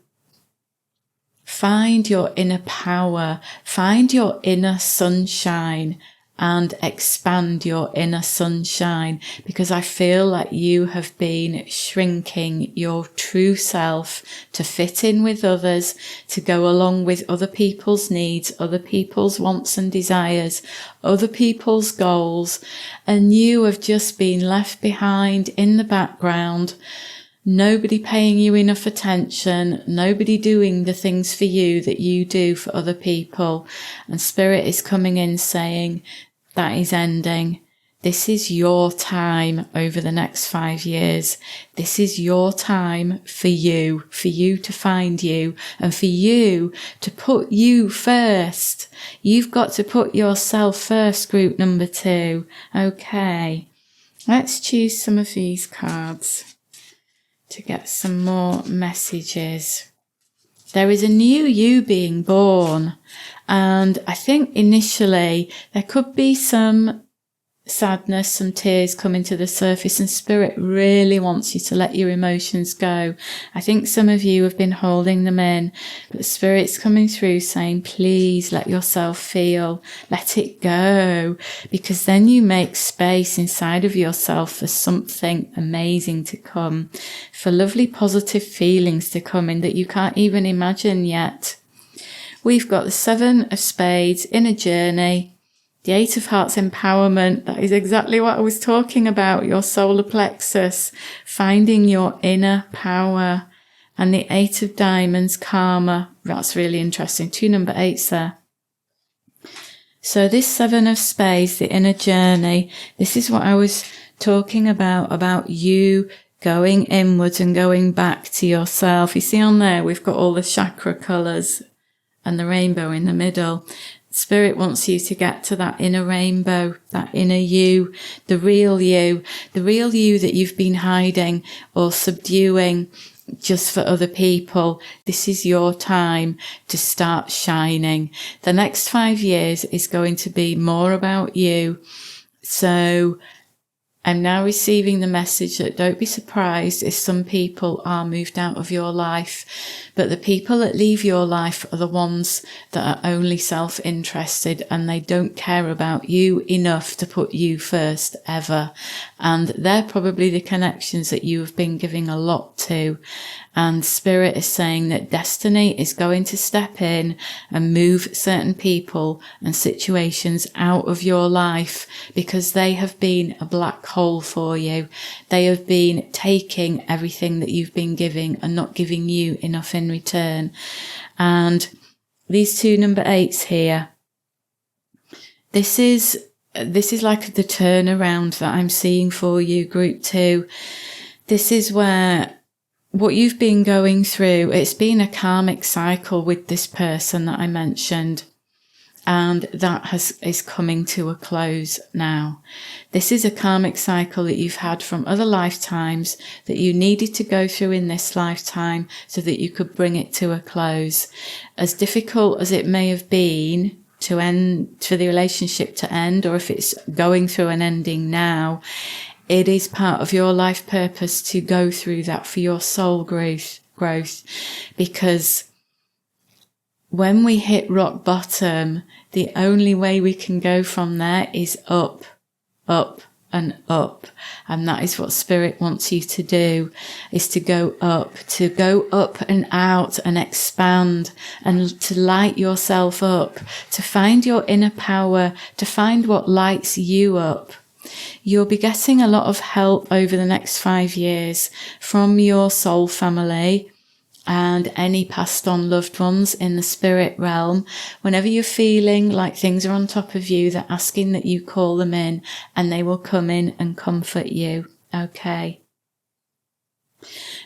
find your inner power, find your inner sunshine, and expand your inner sunshine, because I feel like you have been shrinking your true self to fit in with others, to go along with other people's needs, other people's wants and desires, other people's goals, and you have just been left behind in the background. Nobody paying you enough attention, nobody doing the things for you that you do for other people. And Spirit is coming in saying, that is ending. This is your time over the next 5 years. This is your time for you to find you, and for you to put you first. You've got to put yourself first, group number 2. Okay, let's choose some of these cards to get some more messages. There is a new you being born, and I think initially there could be some sadness, some tears coming to the surface, and Spirit really wants you to let your emotions go. I think some of you have been holding them in, but Spirit's coming through saying, please let yourself feel, let it go, because then you make space inside of yourself for something amazing to come, for lovely positive feelings to come in that you can't even imagine yet. We've got the 7 of Spades, inner journey, the 8 of Hearts, empowerment. That is exactly what I was talking about, your solar plexus, finding your inner power. And the 8 of Diamonds, karma. That's really interesting. 2 number 8s there. So this 7 of Spades, the inner journey, this is what I was talking about you going inwards and going back to yourself. You see on there, we've got all the chakra colours and the rainbow in the middle. Spirit wants you to get to that inner rainbow, that inner you, the real you that you've been hiding or subduing just for other people. This is your time to start shining. The next 5 years is going to be more about you. So I'm now receiving the message that don't be surprised if some people are moved out of your life, but the people that leave your life are the ones that are only self-interested, and they don't care about you enough to put you first ever. And they're probably the connections that you have been giving a lot to. And Spirit is saying that destiny is going to step in and move certain people and situations out of your life because they have been a black hole for you. They have been taking everything that you've been giving and not giving you enough in return. And these 2 number 8s here, this is like the turnaround that I'm seeing for you, group 2. This is where what you've been going through, it's been a karmic cycle with this person that I mentioned, and that is coming to a close now. This is a karmic cycle that you've had from other lifetimes that you needed to go through in this lifetime so that you could bring it to a close. As difficult as it may have been to end, for the relationship to end, or if it's going through an ending now, it is part of your life purpose to go through that for your soul growth, because when we hit rock bottom, the only way we can go from there is up, up and up. And that is what Spirit wants you to do, is to go up and out and expand and to light yourself up, to find your inner power, to find what lights you up. You'll be getting a lot of help over the next 5 years from your soul family and any passed on loved ones in the spirit realm. Whenever you're feeling like things are on top of you, they're asking that you call them in and they will come in and comfort you. Okay.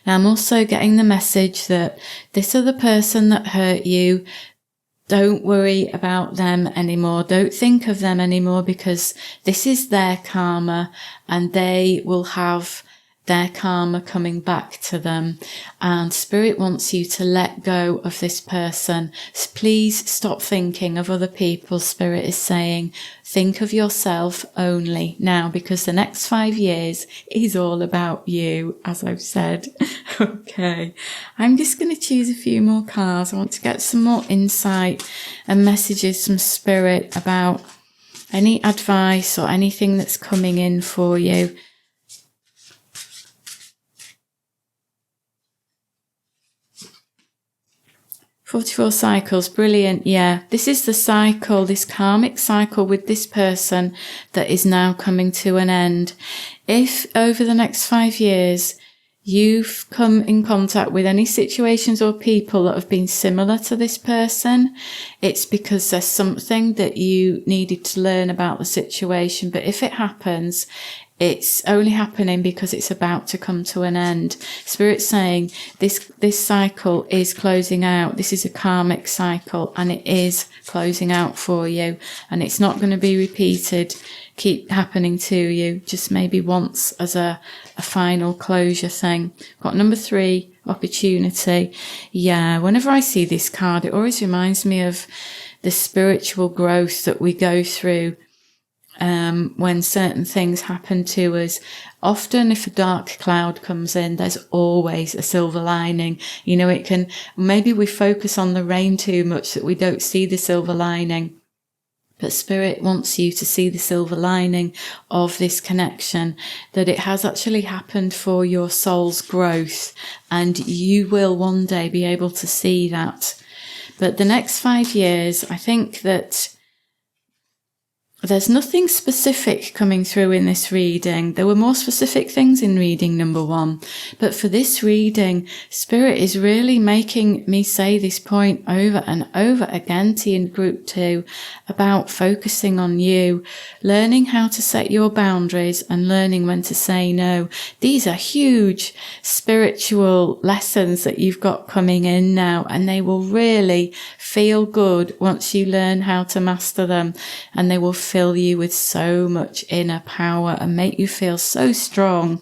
Now I'm also getting the message that this other person that hurt you, don't worry about them anymore. Don't think of them anymore, because this is their karma and they will have their karma coming back to them. And Spirit wants you to let go of this person. So please stop thinking of other people. Spirit is saying, think of yourself only now, because the next 5 years is all about you, as I've said. Okay. I'm just going to choose a few more cards. I want to get some more insight and messages from Spirit about any advice or anything that's coming in for you. "44 cycles, brilliant, yeah. This is the cycle, this karmic cycle with this person that is now coming to an end. If over the next 5 years you've come in contact with any situations or people that have been similar to this person, it's because there's something that you needed to learn about the situation. But if it happens, it's only happening because it's about to come to an end. Spirit's saying this cycle is closing out. This is a karmic cycle and it is closing out for you. And it's not going to be repeated, keep happening to you, just maybe once as a final closure thing. Got number 3, opportunity. Yeah, whenever I see this card, it always reminds me of the spiritual growth that we go through when certain things happen to us. Often if a dark cloud comes in, there's always a silver lining. You know, it can, maybe we focus on the rain too much that we don't see the silver lining. But Spirit wants you to see the silver lining of this connection, that it has actually happened for your soul's growth, and you will one day be able to see that. But the next 5 years, I think that there's nothing specific coming through in this reading. There were more specific things in reading number 1. But for this reading, Spirit is really making me say this point over and over again to you in group 2 about focusing on you, learning how to set your boundaries and learning when to say no. These are huge spiritual lessons that you've got coming in now, and they will really feel good once you learn how to master them, and they will fill you with so much inner power and make you feel so strong.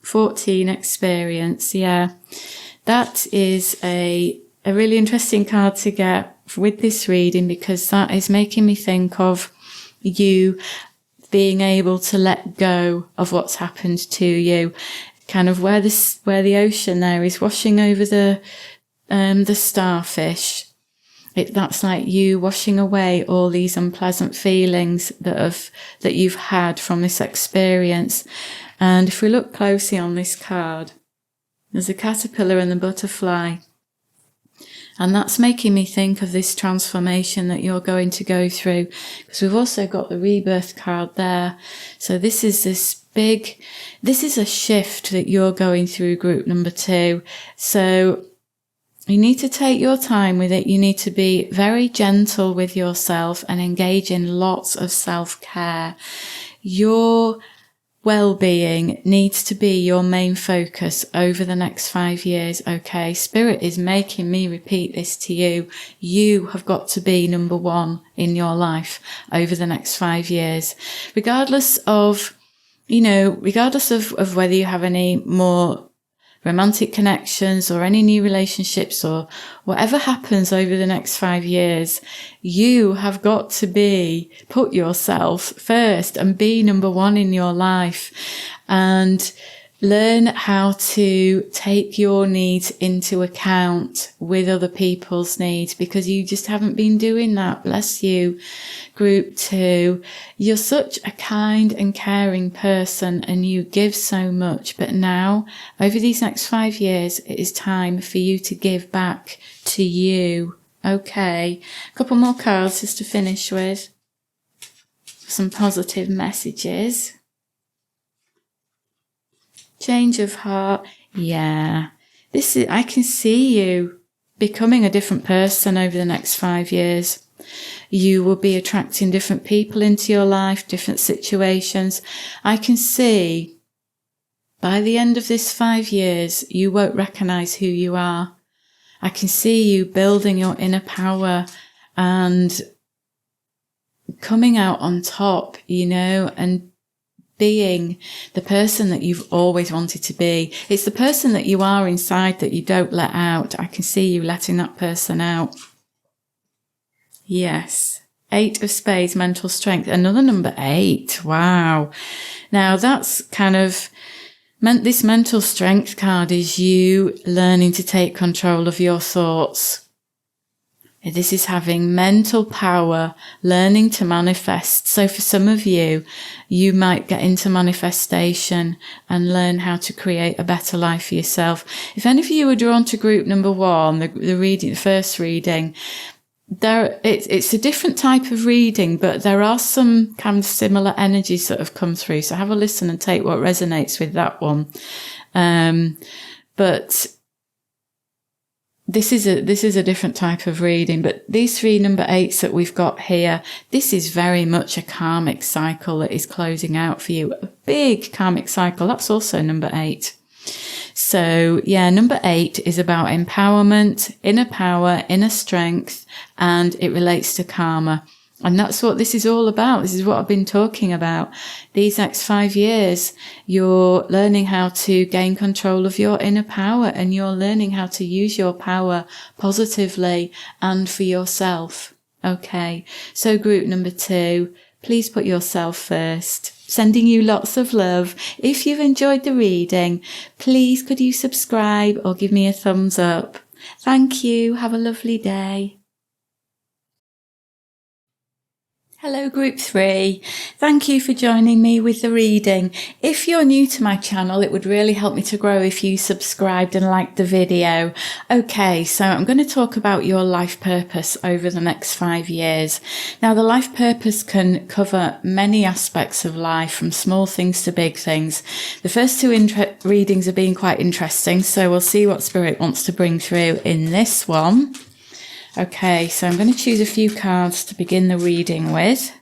14 experience. Yeah, that is a really interesting card to get with this reading, because that is making me think of you being able to let go of what's happened to you, kind of where the ocean there is washing over the starfish. That's like you washing away all these unpleasant feelings that you've had from this experience. And if we look closely on this card, there's a caterpillar and the butterfly. And that's making me think of this transformation that you're going to go through, because we've also got the rebirth card there. So this is a shift that you're going through, group number 2. So you need to take your time with it. You need to be very gentle with yourself and engage in lots of self-care. Your well-being needs to be your main focus over the next 5 years, okay? Spirit is making me repeat this to you. You have got to be number 1 in your life over the next 5 years. Regardless of whether you have any more romantic connections or any new relationships or whatever happens over the next 5 years, you have got to put yourself first and be number 1 in your life, and learn how to take your needs into account with other people's needs, because you just haven't been doing that. Bless you, group 2. You're such a kind and caring person and you give so much. But now, over these next 5 years, it is time for you to give back to you. Okay, a couple more cards just to finish with. Some positive messages. Change of heart. Yeah. I can see you becoming a different person over the next 5 years. You will be attracting different people into your life, different situations. I can see by the end of this 5 years, you won't recognize who you are. I can see you building your inner power and coming out on top, and being the person that you've always wanted to be. It's the person that you are inside that you don't let out. I can see you letting that person out. Yes. 8 of Spades, mental strength. Another number 8. Wow. Now that's kind of this mental strength card is you learning to take control of your thoughts. This is having mental power, learning to manifest. So for some of you, you might get into manifestation and learn how to create a better life for yourself. If any of you are drawn to group number 1, the first reading, it's a different type of reading, but there are some kind of similar energies that have come through. So have a listen and take what resonates with that one. But this is a different type of reading, but these 3 number 8s that we've got here, this is very much a karmic cycle that is closing out for you. A big karmic cycle. That's also number 8. So yeah, number 8 is about empowerment, inner power, inner strength, and it relates to karma. And that's what this is all about. This is what I've been talking about. These next 5 years, you're learning how to gain control of your inner power, and you're learning how to use your power positively and for yourself. Okay. So group number 2, please put yourself first. Sending you lots of love. If you've enjoyed the reading, please could you subscribe or give me a thumbs up. Thank you. Have a lovely day. Hello Group 3, thank you for joining me with the reading. If you're new to my channel, it would really help me to grow if you subscribed and liked the video. Okay, so I'm going to talk about your life purpose over the next 5 years. Now the life purpose can cover many aspects of life, from small things to big things. The first two readings are being quite interesting, so we'll see what Spirit wants to bring through in this one. Okay, so I'm going to choose a few cards to begin the reading with.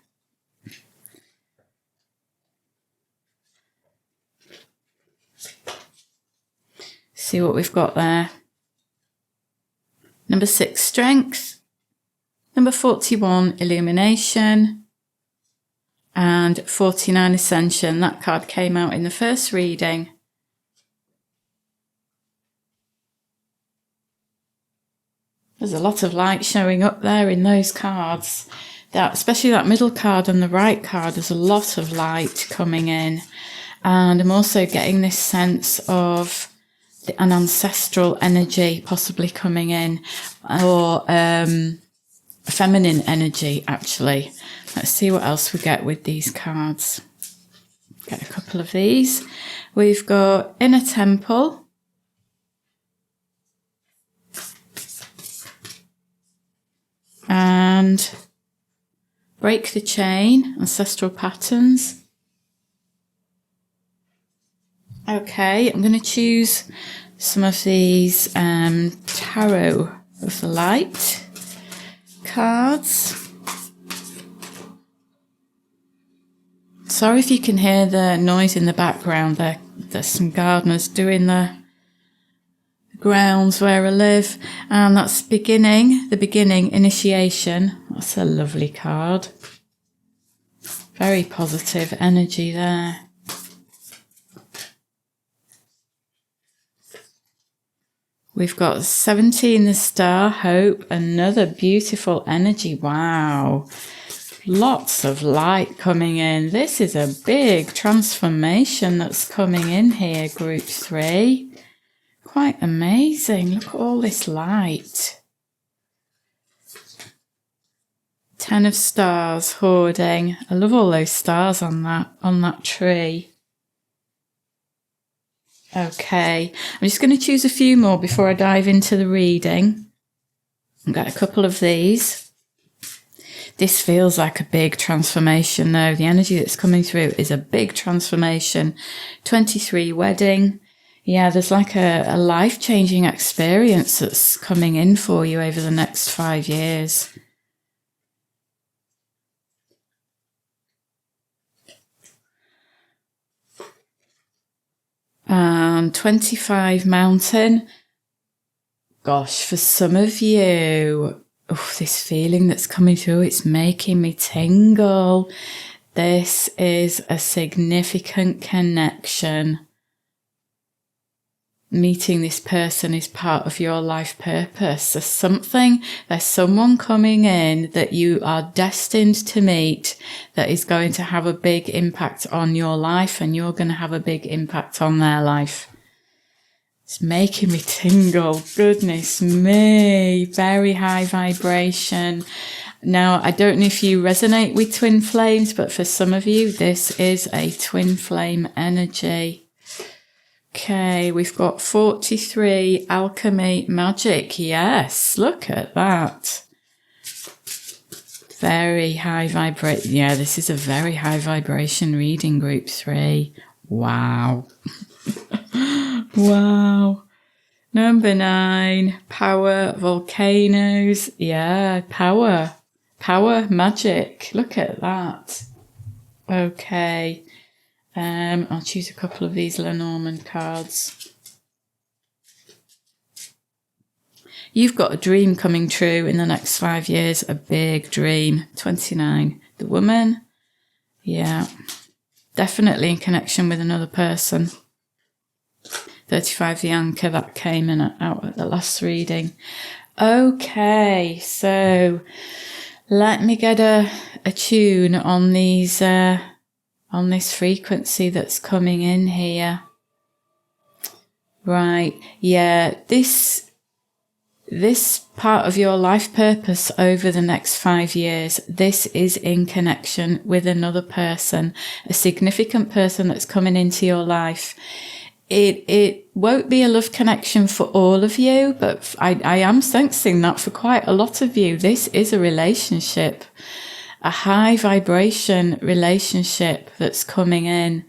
See what we've got there. Number 6, Strength. Number 41, Illumination. And 49, Ascension. That card came out in the first reading. There's a lot of light showing up there in those cards. Especially that middle card and the right card, there's a lot of light coming in. And I'm also getting this sense of an ancestral energy possibly coming in, or feminine energy actually. Let's see what else we get with these cards. Get a couple of these. We've got Inner Temple. And Break the Chain, Ancestral Patterns. Okay, I'm going to choose some of these Tarot of the Light cards. Sorry if you can hear the noise in the background. There's some gardeners doing the grounds where I live, and that's the beginning, initiation. That's a lovely card. Very positive energy there. We've got 17, the Star, Hope, another beautiful energy. Wow. Lots of light coming in. This is a big transformation that's coming in here, Group 3. Quite amazing. Look at all this light. 10 of Stars, Hoarding. I love all those stars on that tree. Okay, I'm just going to choose a few more before I dive into the reading. I've got a couple of these. This feels like a big transformation though. The energy that's coming through is a big transformation. 23, Wedding. Yeah, there's like a life-changing experience that's coming in for you over the next 5 years. And 25, Mountain. Gosh, for some of you, this feeling that's coming through, it's making me tingle. This is a significant connection. Meeting this person is part of your life purpose. There's someone coming in that you are destined to meet that is going to have a big impact on your life, and you're going to have a big impact on their life. It's making me tingle. Goodness me. Very high vibration. Now, I don't know if you resonate with twin flames, but for some of you, this is a twin flame energy. Okay, we've got 43, Alchemy, Magic. Yes, look at that. Very high vibration. Yeah, this is a very high vibration reading, Group 3. Wow. Wow. Number 9, Power, Volcanoes. Yeah, power. Power, magic. Look at that. Okay. I'll choose a couple of these Lenormand cards. You've got a dream coming true in the next 5 years, a big dream. 29, the Woman. Yeah, definitely in connection with another person. 35, the Anchor, that came in out at the last reading. Okay, so Let me get a tune on these, on this frequency that's coming in here. Right. Yeah. This part of your life purpose over the next 5 years, this is in connection with another person, a significant person that's coming into your life. It won't be a love connection for all of you, but I am sensing that for quite a lot of you, this is a relationship, a high vibration relationship that's coming in.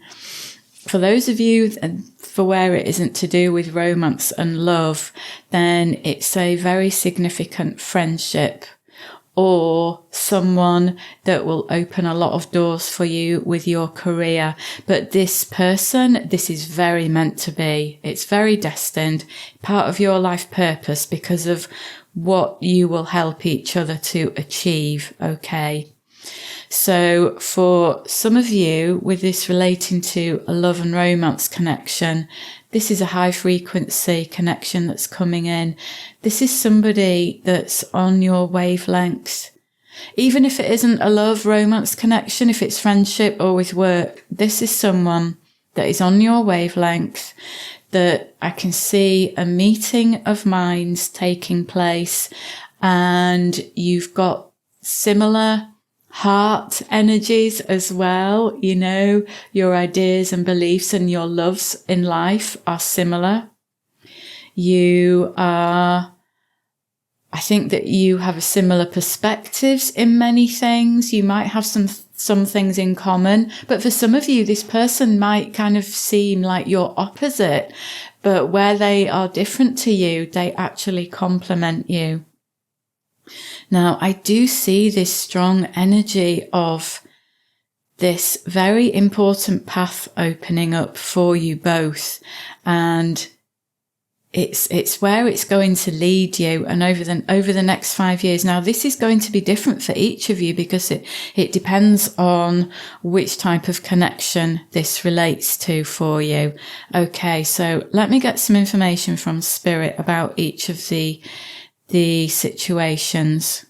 For those of you for where it isn't to do with romance and love, then it's a very significant friendship or someone that will open a lot of doors for you with your career. But this person, this is very meant to be. It's very destined, part of your life purpose because of what you will help each other to achieve. Okay. So for some of you with this relating to a love and romance connection, this is a high frequency connection that's coming in. This is somebody that's on your wavelength. Even if it isn't a love romance connection, if it's friendship or with work, this is someone that is on your wavelength, that I can see a meeting of minds taking place, and you've got similar heart energies as well. You know, your ideas and beliefs and your loves in life are similar. I think that you have a similar perspectives in many things. You might have some things in common, but for some of you, this person might kind of seem like you're opposite, but where they are different to you, they actually complement you. Now, I do see this strong energy of this very important path opening up for you both. And it's where it's going to lead you, and over the next 5 years. Now, this is going to be different for each of you because it depends on which type of connection this relates to for you. Okay, so let me get some information from Spirit about each of the situations.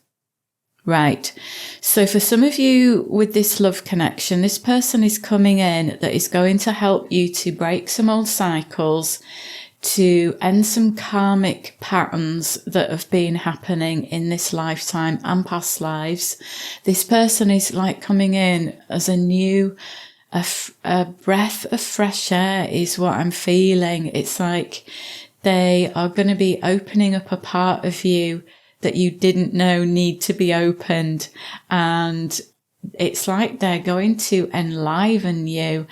Right. So for some of you with this love connection, this person is coming in that is going to help you to break some old cycles, to end some karmic patterns that have been happening in this lifetime and past lives. This person is like coming in as a breath of fresh air is what I'm feeling. It's like they are going to be opening up a part of you that you didn't know need to be opened. And it's like they're going to enliven you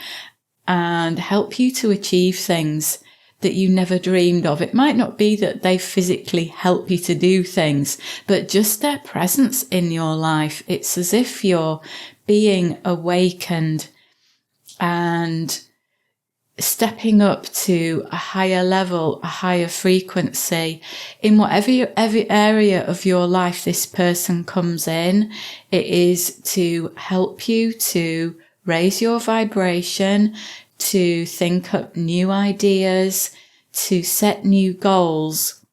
and help you to achieve things that you never dreamed of. It might not be that they physically help you to do things, but just their presence in your life. It's as if you're being awakened and stepping up to a higher level, a higher frequency in whatever every area of your life this person comes in. It is to help you to raise your vibration, to think up new ideas, to set new goals,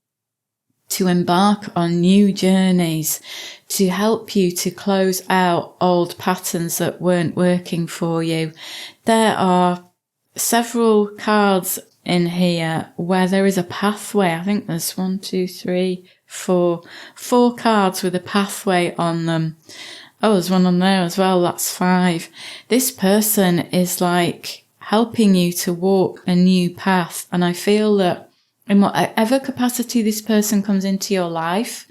to embark on new journeys, to help you to close out old patterns that weren't working for you. There are several cards in here where there is a pathway. I think there's 4 cards with a pathway on them. Oh, there's one on there as well. That's 5. This person is like helping you to walk a new path. And I feel that in whatever capacity this person comes into your life,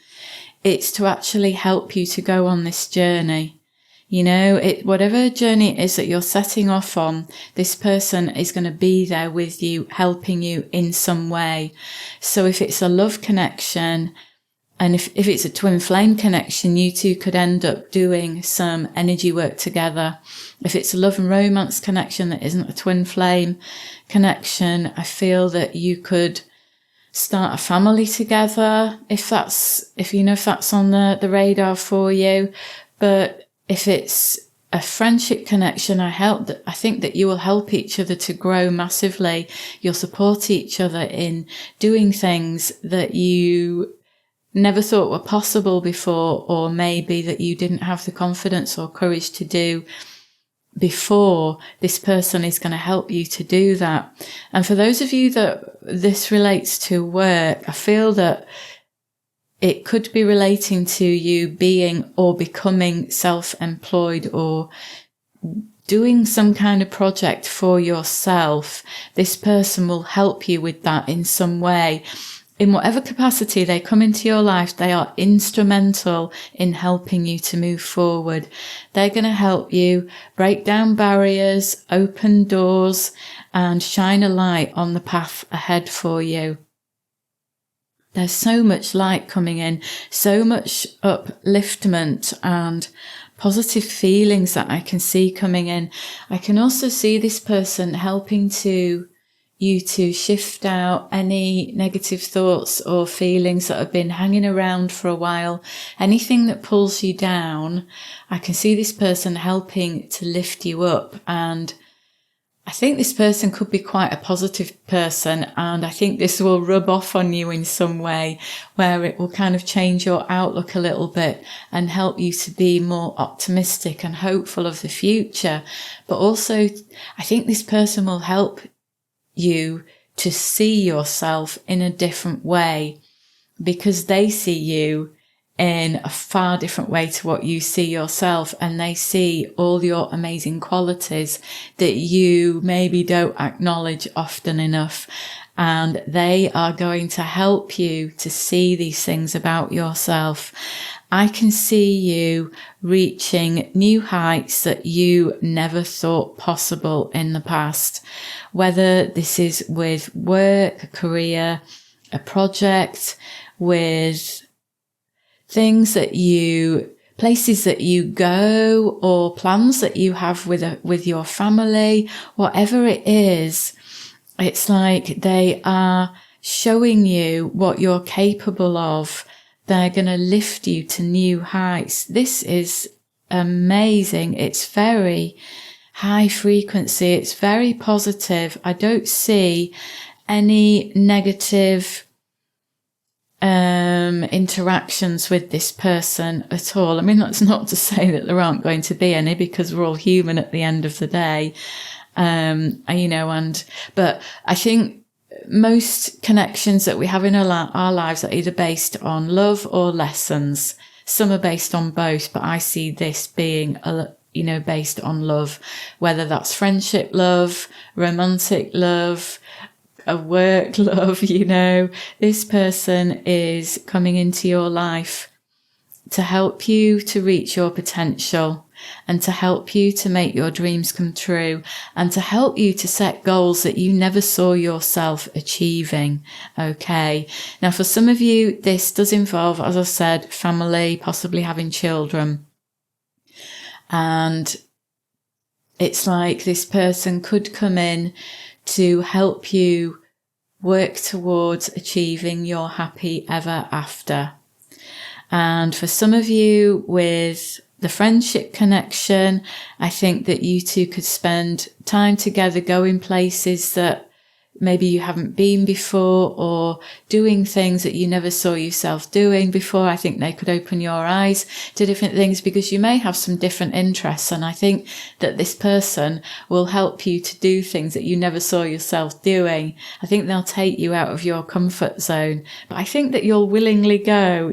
it's to actually help you to go on this journey. You know, whatever journey it is that you're setting off on, this person is going to be there with you, helping you in some way. So if it's a love connection, and if it's a twin flame connection, you two could end up doing some energy work together. If it's a love and romance connection that isn't a twin flame connection, I feel that you could start a family together if that's on the radar for you. But if it's a friendship connection, I think that you will help each other to grow massively. You'll support each other in doing things that you never thought were possible before, or maybe that you didn't have the confidence or courage to do before. This person is going to help you to do that. And for those of you that this relates to work, I feel that it could be relating to you being or becoming self-employed or doing some kind of project for yourself. This person will help you with that in some way. In whatever capacity they come into your life, they are instrumental in helping you to move forward. They're going to help you break down barriers, open doors, and shine a light on the path ahead for you. There's so much light coming in, so much upliftment and positive feelings that I can see coming in. I can also see this person helping you to shift out any negative thoughts or feelings that have been hanging around for a while. Anything that pulls you down, I can see this person helping to lift you up. And I think this person could be quite a positive person, and I think this will rub off on you in some way where it will kind of change your outlook a little bit and help you to be more optimistic and hopeful of the future. But also, I think this person will help you to see yourself in a different way, because they see you in a far different way to what you see yourself, and they see all your amazing qualities that you maybe don't acknowledge often enough, and they are going to help you to see these things about yourself. I can see you reaching new heights that you never thought possible in the past, whether this is with work, a career, a project, with things that places that you go, or plans that you have with your family, whatever it is. It's like they are showing you what you're capable of. They're going to lift you to new heights. This is amazing. It's very high frequency. It's very positive. I don't see any negative interactions with this person at all. I mean, that's not to say that there aren't going to be any, because we're all human at the end of the day. But I think most connections that we have in our lives are either based on love or lessons. Some are based on both, but I see this being, based on love, whether that's friendship love, romantic love, a work love. This person is coming into your life to help you to reach your potential, and to help you to make your dreams come true, and to help you to set goals that you never saw yourself achieving. Okay. Now, for some of you, this does involve, as I said, family, possibly having children. And it's like this person could come in to help you work towards achieving your happy ever after. And for some of you with the friendship connection, I think that you two could spend time together, going places that maybe you haven't been before, or doing things that you never saw yourself doing before. I think they could open your eyes to different things, because you may have some different interests. And I think that this person will help you to do things that you never saw yourself doing. I think they'll take you out of your comfort zone, but I think that you'll willingly go,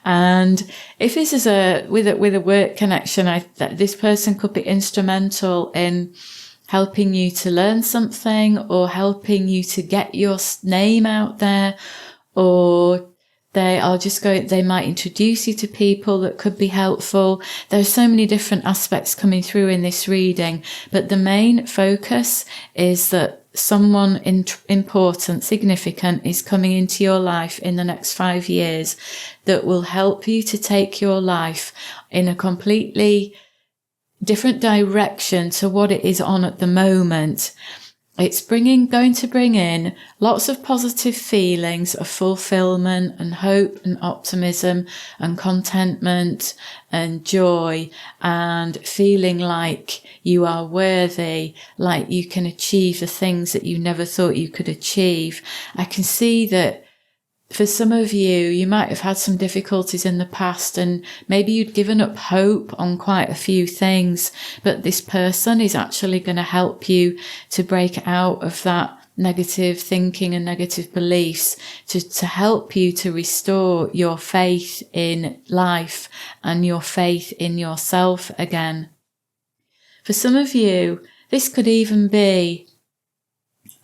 and if this is with a work connection, that this person could be instrumental in helping you to learn something, or helping you to get your name out there, or they might introduce you to people that could be helpful. There's so many different aspects coming through in this reading, but the main focus is that someone important, significant, is coming into your life in the next 5 years that will help you to take your life in a completely different direction to what it is on at the moment. It's going to bring in lots of positive feelings of fulfillment and hope and optimism and contentment and joy, and feeling like you are worthy, like you can achieve the things that you never thought you could achieve. I can see that for some of you, you might have had some difficulties in the past and maybe you'd given up hope on quite a few things, but this person is actually going to help you to break out of that negative thinking and negative beliefs to help you to restore your faith in life and your faith in yourself again. For some of you, this could even be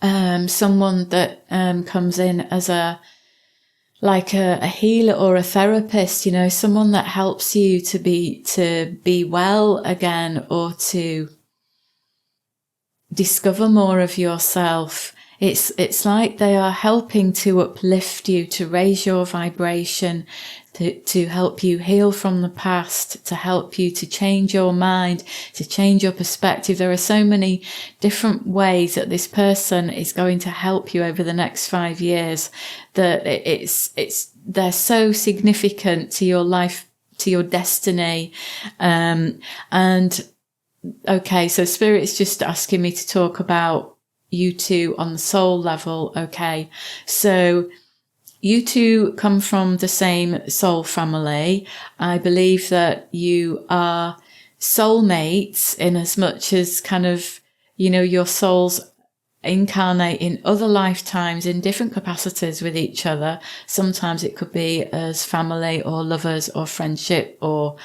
someone that comes in as a healer or a therapist, you know, someone that helps you to be well again, or to discover more of yourself. It's like they are helping to uplift you, to raise your vibration, to help you heal from the past, to help you to change your mind, to change your perspective. There are so many different ways that this person is going to help you over the next 5 years that they're so significant to your life, to your destiny. And okay, so Spirit's just asking me to talk about you two on the soul level. Okay, so you two come from the same soul family. I believe that you are soulmates in as much as kind of, you know, your souls incarnate in other lifetimes in different capacities with each other. Sometimes it could be as family or lovers or friendship or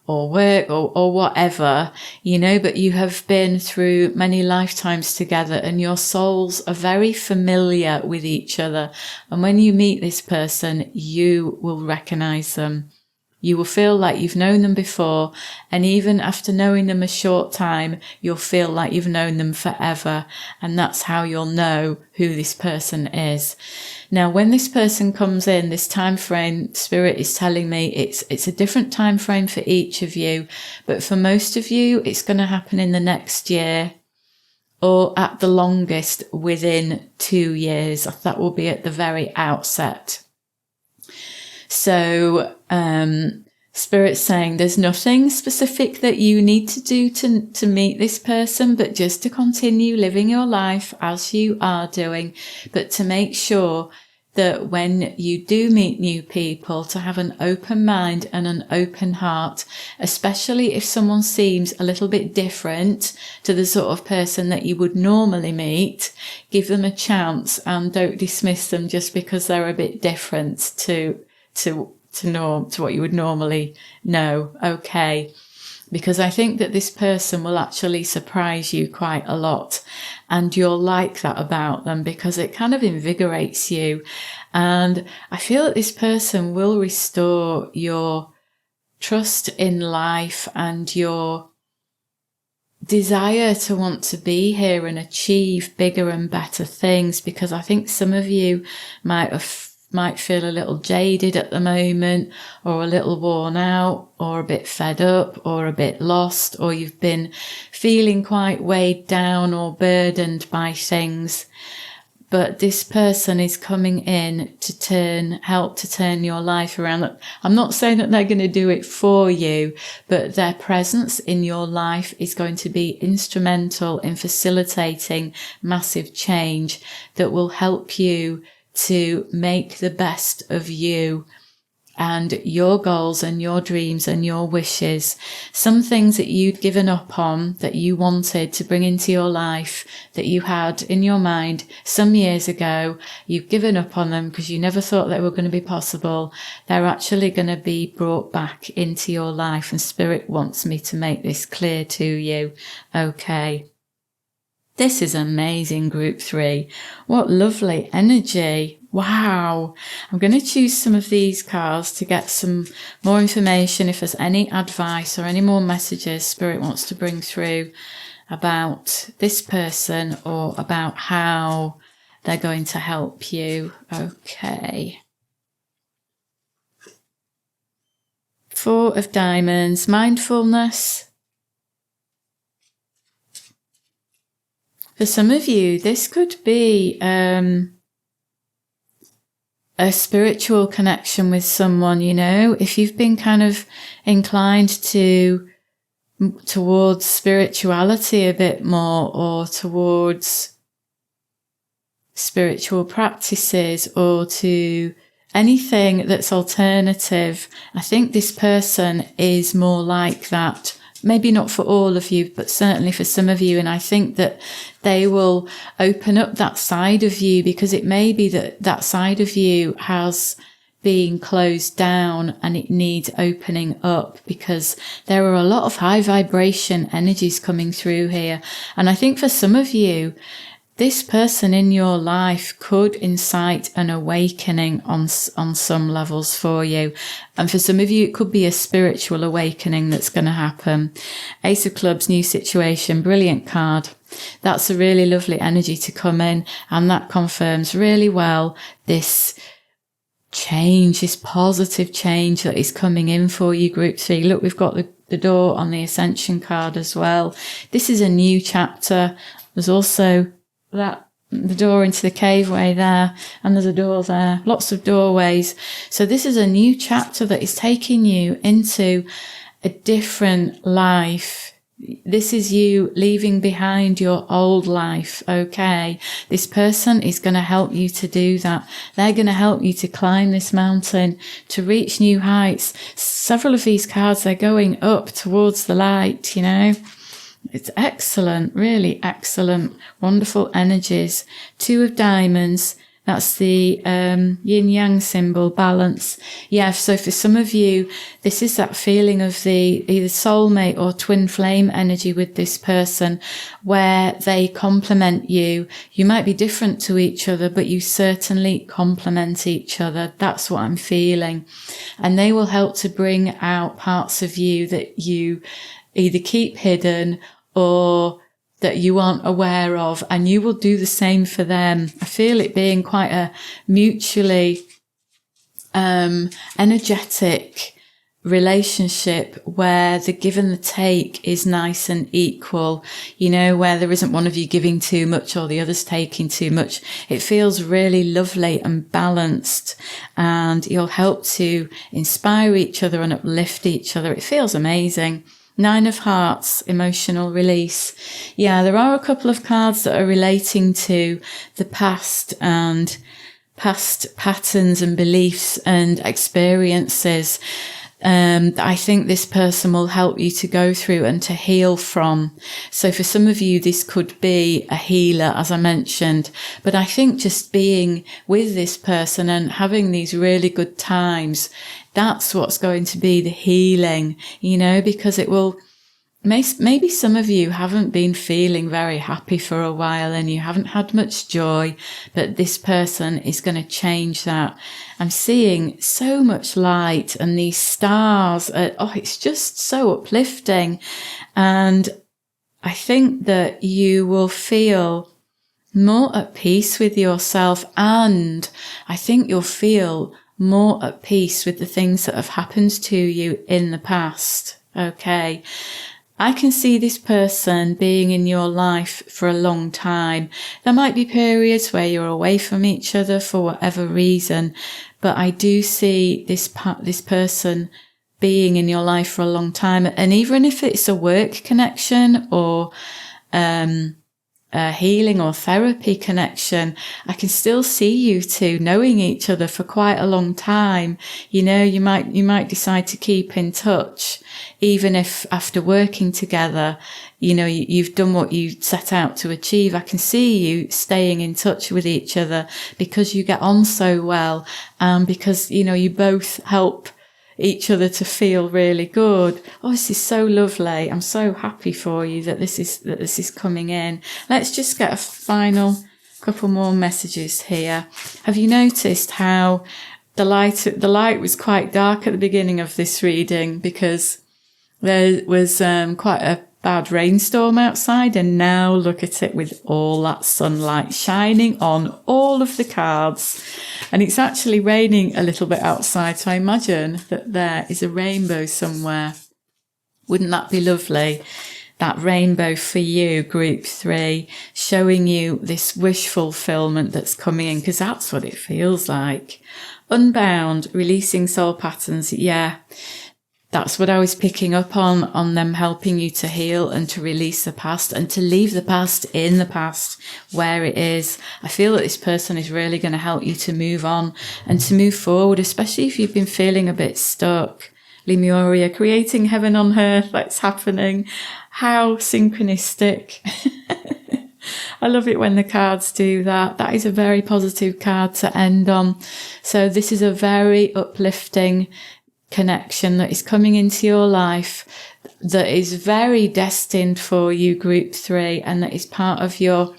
work or whatever, you know, but you have been through many lifetimes together and your souls are very familiar with each other. And when you meet this person, you will recognize them. You will feel like you've known them before, and even after knowing them a short time, you'll feel like you've known them forever, and that's how you'll know who this person is. Now, when this person comes in, this time frame, Spirit is telling me it's a different time frame for each of you, but for most of you, it's going to happen in the next year, or at the longest within 2 years. That will be at the very outset. So, Spirit's saying there's nothing specific that you need to do to meet this person, but just to continue living your life as you are doing, but to make sure that when you do meet new people, to have an open mind and an open heart, especially if someone seems a little bit different to the sort of person that you would normally meet. Give them a chance and don't dismiss them just because they're a bit different to what you would normally know. Okay. Because I think that this person will actually surprise you quite a lot, and you'll like that about them because it kind of invigorates you. And I feel that this person will restore your trust in life and your desire to want to be here and achieve bigger and better things, because I think some of you might feel a little jaded at the moment, or a little worn out, or a bit fed up, or a bit lost, or you've been feeling quite weighed down or burdened by things. But this person is coming in to help to turn your life around. I'm not saying that they're going to do it for you, but their presence in your life is going to be instrumental in facilitating massive change that will help you to make the best of you and your goals and your dreams and your wishes. Some things that you'd given up on, that you wanted to bring into your life, that you had in your mind some years ago, you've given up on them because you never thought they were going to be possible. They're actually going to be brought back into your life, and Spirit wants me to make this clear to you. Okay. This is amazing, Group 3. What lovely energy. Wow. I'm going to choose some of these cards to get some more information. If there's any advice or any more messages Spirit wants to bring through about this person or about how they're going to help you. Okay. 4 of Diamonds, mindfulness. For some of you, this could be a spiritual connection with someone, you know, if you've been kind of inclined towards spirituality a bit more, or towards spiritual practices, or to anything that's alternative. I think this person is more like that. Maybe not for all of you, but certainly for some of you. And I think that they will open up that side of you, because it may be that that side of you has been closed down and it needs opening up, because there are a lot of high vibration energies coming through here. And I think for some of you, this person in your life could incite an awakening on some levels for you. And for some of you, it could be a spiritual awakening that's going to happen. Ace of Clubs, new situation, brilliant card. That's a really lovely energy to come in. And that confirms really well this change, this positive change that is coming in for you, Group 3. Look, we've got the door on the Ascension card as well. This is a new chapter. There's also the door into the caveway there, and there's a door there, lots of doorways. So this is a new chapter that is taking you into a different life. This is you leaving behind your old life, okay? This person is going to help you to do that. They're going to help you to climb this mountain, to reach new heights. Several of these cards, they're going up towards the light, you know? It's excellent, really excellent, wonderful energies. 2 of Diamonds, that's the yin-yang symbol, balance. Yeah, so for some of you, this is that feeling of the either soulmate or twin flame energy with this person, where they complement you. You might be different to each other, but you certainly complement each other. That's what I'm feeling. And they will help to bring out parts of you that you either keep hidden or that you aren't aware of, and you will do the same for them. I feel it being quite a mutually energetic relationship where the give and the take is nice and equal, you know, where there isn't one of you giving too much or the other's taking too much. It feels really lovely and balanced, and you'll help to inspire each other and uplift each other. It feels amazing. 9 of Hearts, emotional release. Yeah, there are a couple of cards that are relating to the past and past patterns and beliefs and experiences. I think this person will help you to go through and to heal from. So for some of you, this could be a healer, as I mentioned. But I think just being with this person and having these really good times, that's what's going to be the healing, you know, because it will, maybe some of you haven't been feeling very happy for a while and you haven't had much joy, but this person is going to change that. I'm seeing so much light and these stars. It's just so uplifting. And I think that you will feel more at peace with yourself, and I think you'll feel more at peace with the things that have happened to you in the past. Okay. I can see this person being in your life for a long time. There might be periods where you're away from each other for whatever reason, but I do see this person being in your life for a long time. And even if it's a work connection or a healing or therapy connection, I can still see you two knowing each other for quite a long time. You know, you might decide to keep in touch, even if after working together, you know, you've done what you set out to achieve. I can see you staying in touch with each other because you get on so well, because, you know, you both help each other to feel really good. Oh, this is so lovely. I'm so happy for you that this is coming in. Let's just get a final couple more messages here. Have you noticed how the light was quite dark at the beginning of this reading because there was quite a bad rainstorm outside, and now look at it with all that sunlight shining on all of the cards. And it's actually raining a little bit outside, so I imagine that there is a rainbow somewhere. Wouldn't that be lovely? That rainbow for you, Group 3, showing you this wish fulfillment that's coming in, because that's what it feels like. Unbound, releasing soul patterns. Yeah. that's what I was picking up on them helping you to heal and to release the past and to leave the past in the past where it is. I feel that this person is really going to help you to move on and to move forward, especially if you've been feeling a bit stuck. Lemuria, creating heaven on earth, that's happening. How synchronistic. I love it when the cards do that. That is a very positive card to end on. So this is a very uplifting connection that is coming into your life that is very destined for you, group 3, and that is part of your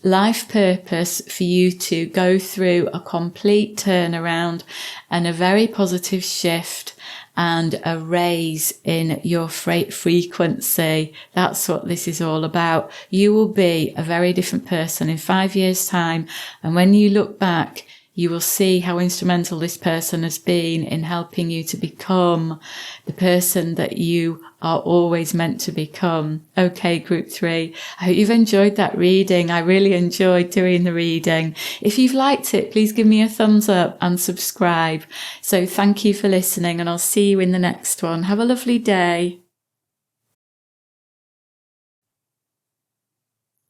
life purpose for you to go through a complete turnaround and a very positive shift and a raise in your frequency. That's what this is all about. You will be a very different person in 5 years' time. And when you look back, you will see how instrumental this person has been in helping you to become the person that you are always meant to become. Okay, group 3. I hope you've enjoyed that reading. I really enjoyed doing the reading. If you've liked it, please give me a thumbs up and subscribe. So thank you for listening, and I'll see you in the next one. Have a lovely day.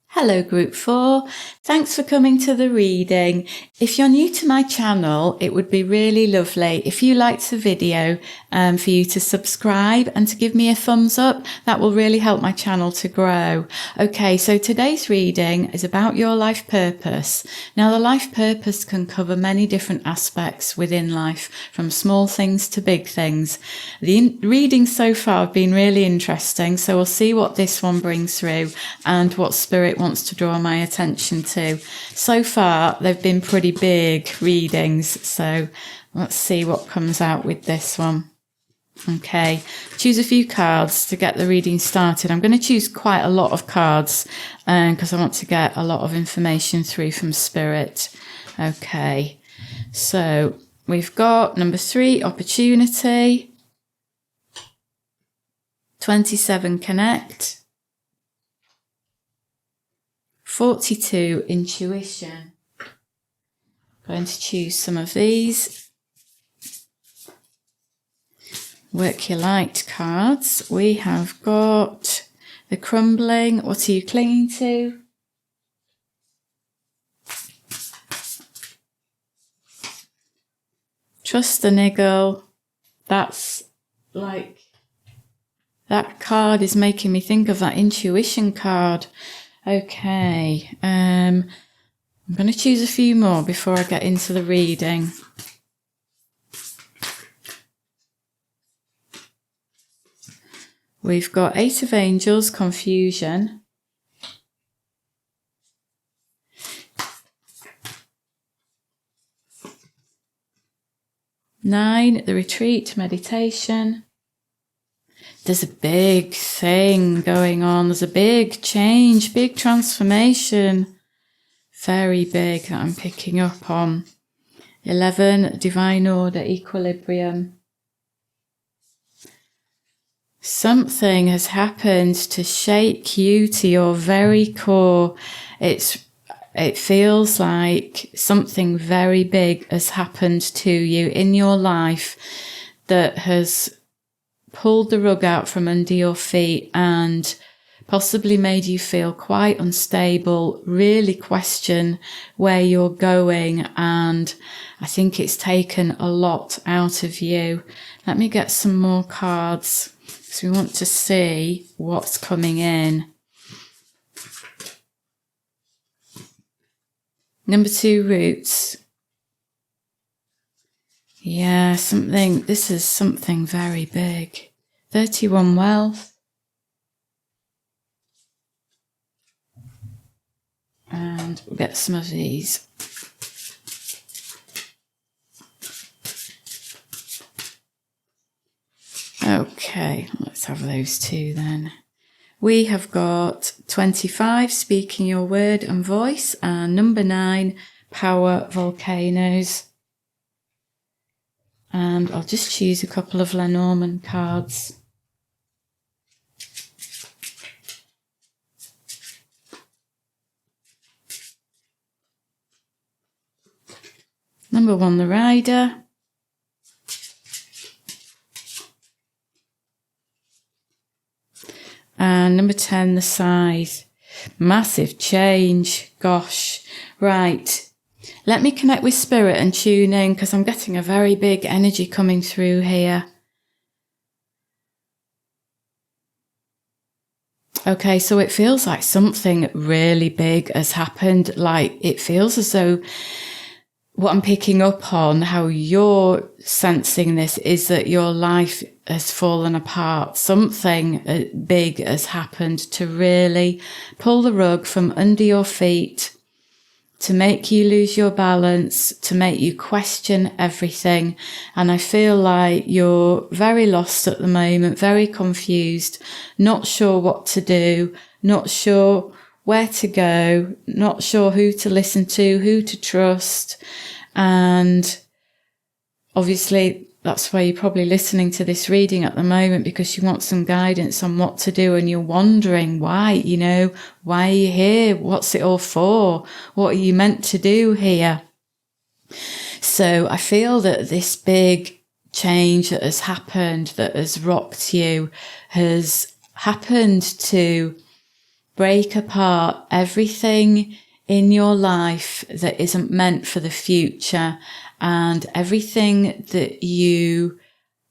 Hello group 4, thanks for coming to the reading. If you're new to my channel, it would be really lovely if you liked the video for you to subscribe and to give me a thumbs up. That will really help my channel to grow. Okay, so today's reading is about your life purpose. Now the life purpose can cover many different aspects within life, from small things to big things. The readings so far have been really interesting, so we'll see what this one brings through and what Spirit wants to draw my attention to. So far they've been pretty big readings, so let's see what comes out with this one. Okay, choose a few cards to get the reading started. I'm going to choose quite a lot of cards because I want to get a lot of information through from Spirit. Okay, so we've got number 3, opportunity, 27, connect, 42, intuition. I'm going to choose some of these. Work your light cards. We have got the crumbling. What are you clinging to? Trust the niggle. That's like, that card is making me think of that intuition card. Okay, I'm going to choose a few more before I get into the reading. We've got 8 of Angels, confusion. 9, the retreat, meditation. There's a big thing going on. There's a big change, big transformation. Very big that I'm picking up on. 11, divine order, equilibrium. Something has happened to shake you to your very core. It feels like something very big has happened to you in your life that has pulled the rug out from under your feet and possibly made you feel quite unstable, really question where you're going, and I think it's taken a lot out of you. Let me get some more cards because we want to see what's coming in. Number 2, roots. Yeah, this is something very big. 31, wealth. And we'll get some of these. Okay, let's have those 2 then. We have got 25, speaking your word and voice, and number 9, power, volcanoes. And I'll just choose a couple of Lenormand cards. Number 1, the rider. number 10, the scythe. Massive change. Gosh. Right. Let me connect with spirit and tune in, because I'm getting a very big energy coming through here. Okay, so it feels like something really big has happened. Like, it feels as though what I'm picking up on, how you're sensing this, is that your life has fallen apart. Something big has happened to really pull the rug from under your feet, to make you lose your balance, to make you question everything. And I feel like you're very lost at the moment, very confused, not sure what to do, not sure where to go, not sure who to listen to, who to trust. And obviously that's why you're probably listening to this reading at the moment, because you want some guidance on what to do, and you're wondering why, why are you here? What's it all for? What are you meant to do here? So I feel that this big change that has happened, that has rocked you, has happened to break apart everything in your life that isn't meant for the future, and everything that you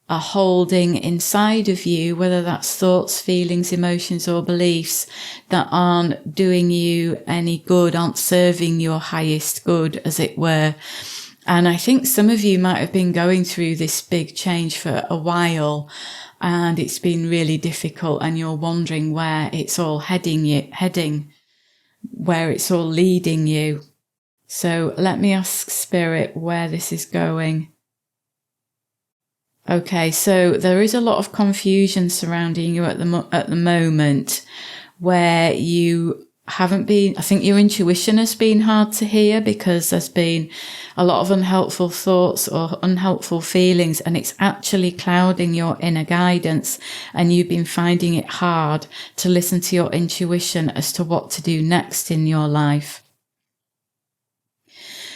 are holding inside of you, whether that's thoughts, feelings, emotions, or beliefs that aren't doing you any good, aren't serving your highest good, as it were. And I think some of you might have been going through this big change for a while, and it's been really difficult, and you're wondering where it's all heading, where it's all leading you. So let me ask Spirit where this is going. Okay, so there is a lot of confusion surrounding you at the moment, where you haven't been, I think your intuition has been hard to hear, because there's been a lot of unhelpful thoughts or unhelpful feelings, and it's actually clouding your inner guidance, and you've been finding it hard to listen to your intuition as to what to do next in your life.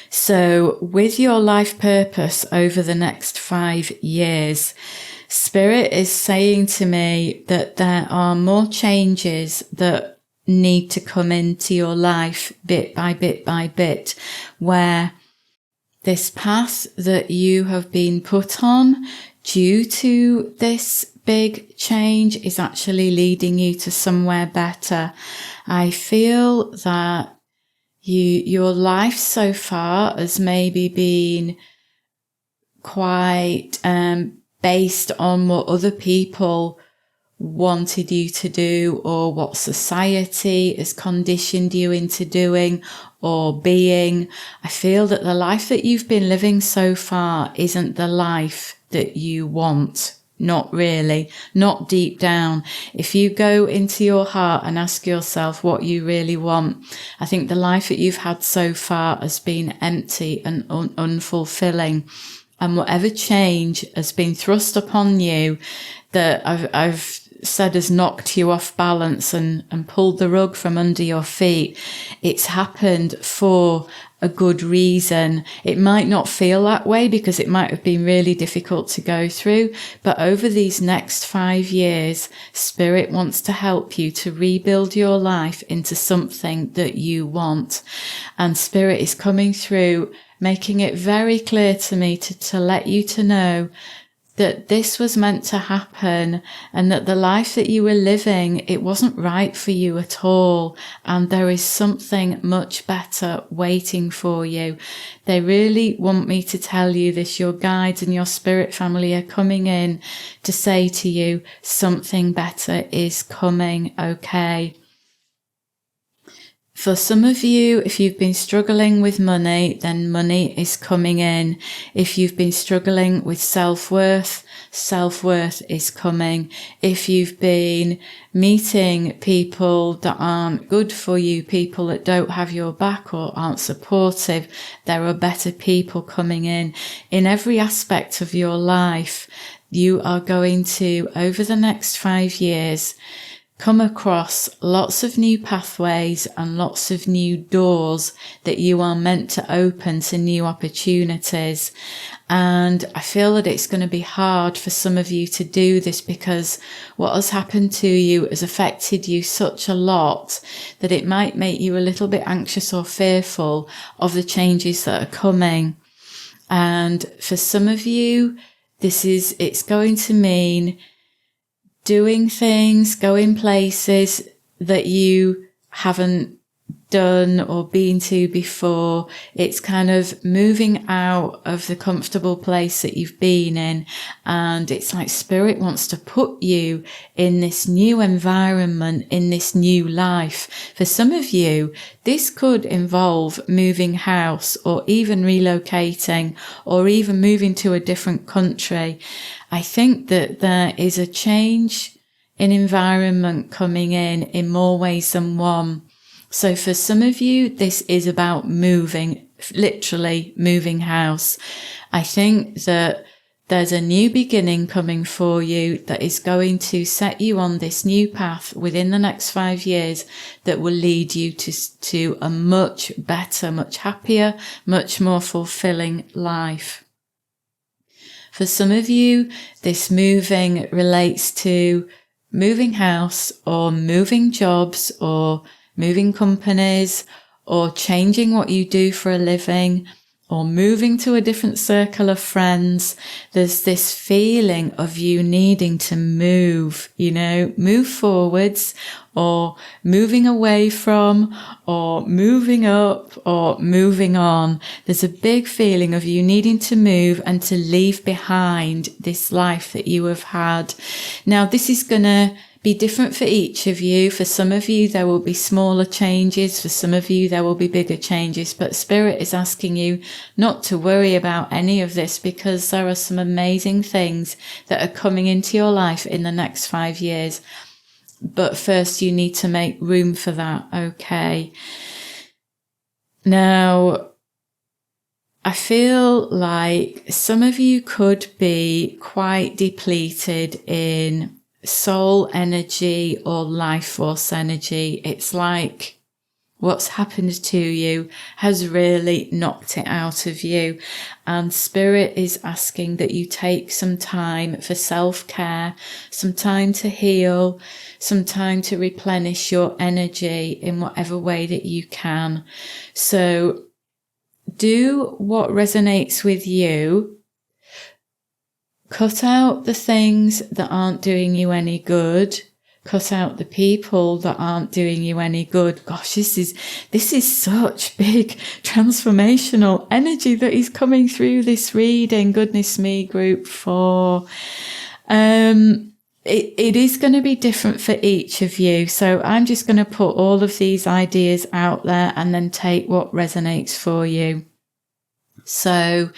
So with your life purpose over the next 5 years, Spirit is saying to me that there are more changes that need to come into your life bit by bit by bit, where this path that you have been put on due to this big change is actually leading you to somewhere better. I feel that your life so far has maybe been quite based on what other people wanted you to do, or what society has conditioned you into doing or being. I feel that the life that you've been living so far isn't the life that you want. Not really, not deep down. If you go into your heart and ask yourself what you really want, I think the life that you've had so far has been empty and unfulfilling. And whatever change has been thrust upon you that I've said has knocked you off balance and pulled the rug from under your feet, it's happened for a good reason. It might not feel that way because it might have been really difficult to go through, but over these next 5 years, Spirit wants to help you to rebuild your life into something that you want. And Spirit is coming through, making it very clear to me to let you to know that this was meant to happen, and that the life that you were living, it wasn't right for you at all. And there is something much better waiting for you. They really want me to tell you this. Your guides and your spirit family are coming in to say to you, something better is coming, okay? For some of you, if you've been struggling with money, then money is coming in. If you've been struggling with self-worth, self-worth is coming. If you've been meeting people that aren't good for you, people that don't have your back or aren't supportive, there are better people coming in. In every aspect of your life, you are going to, over the next 5 years, come across lots of new pathways and lots of new doors that you are meant to open to new opportunities. And I feel that it's going to be hard for some of you to do this because what has happened to you has affected you such a lot that it might make you a little bit anxious or fearful of the changes that are coming. And for some of you, it's going to mean doing things, going places that you haven't done or been to before. It's kind of moving out of the comfortable place that you've been in. And it's like Spirit wants to put you in this new environment, in this new life. For some of you, this could involve moving house or even relocating or even moving to a different country. I think that there is a change in environment coming in more ways than one. So for some of you, this is about moving, literally moving house. I think that there's a new beginning coming for you that is going to set you on this new path within the next 5 years that will lead you to a much better, much happier, much more fulfilling life. For some of you, this moving relates to moving house or moving jobs or moving companies or changing what you do for a living or moving to a different circle of friends. There's this feeling of you needing to move, move forwards or moving away from or moving up or moving on. There's a big feeling of you needing to move and to leave behind this life that you have had. Now, this is going to be different for each of you. For some of you, there will be smaller changes. For some of you, there will be bigger changes. But Spirit is asking you not to worry about any of this because there are some amazing things that are coming into your life in the next 5 years. But first, you need to make room for that, okay? Now, I feel like some of you could be quite depleted in soul energy or life force energy. It's like what's happened to you has really knocked it out of you. And Spirit is asking that you take some time for self-care, some time to heal, some time to replenish your energy in whatever way that you can. So do what resonates with you. Cut out the things that aren't doing you any good. Cut out the people that aren't doing you any good. Gosh, this is such big transformational energy that is coming through this reading. Goodness me, group 4. It is going to be different for each of you. So I'm just going to put all of these ideas out there and then take what resonates for you. So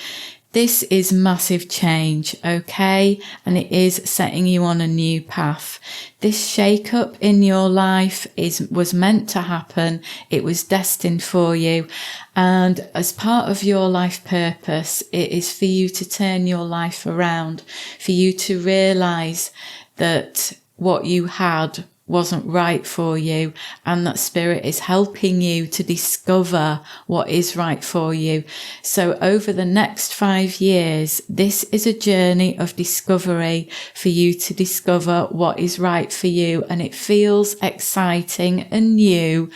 this is massive change, okay? And it is setting you on a new path. This shake-up in your life was meant to happen. It was destined for you. And as part of your life purpose, it is for you to turn your life around, for you to realize that what you had wasn't right for you and that Spirit is helping you to discover what is right for you. So over the next 5 years, this is a journey of discovery for you to discover what is right for you. And it feels exciting and new.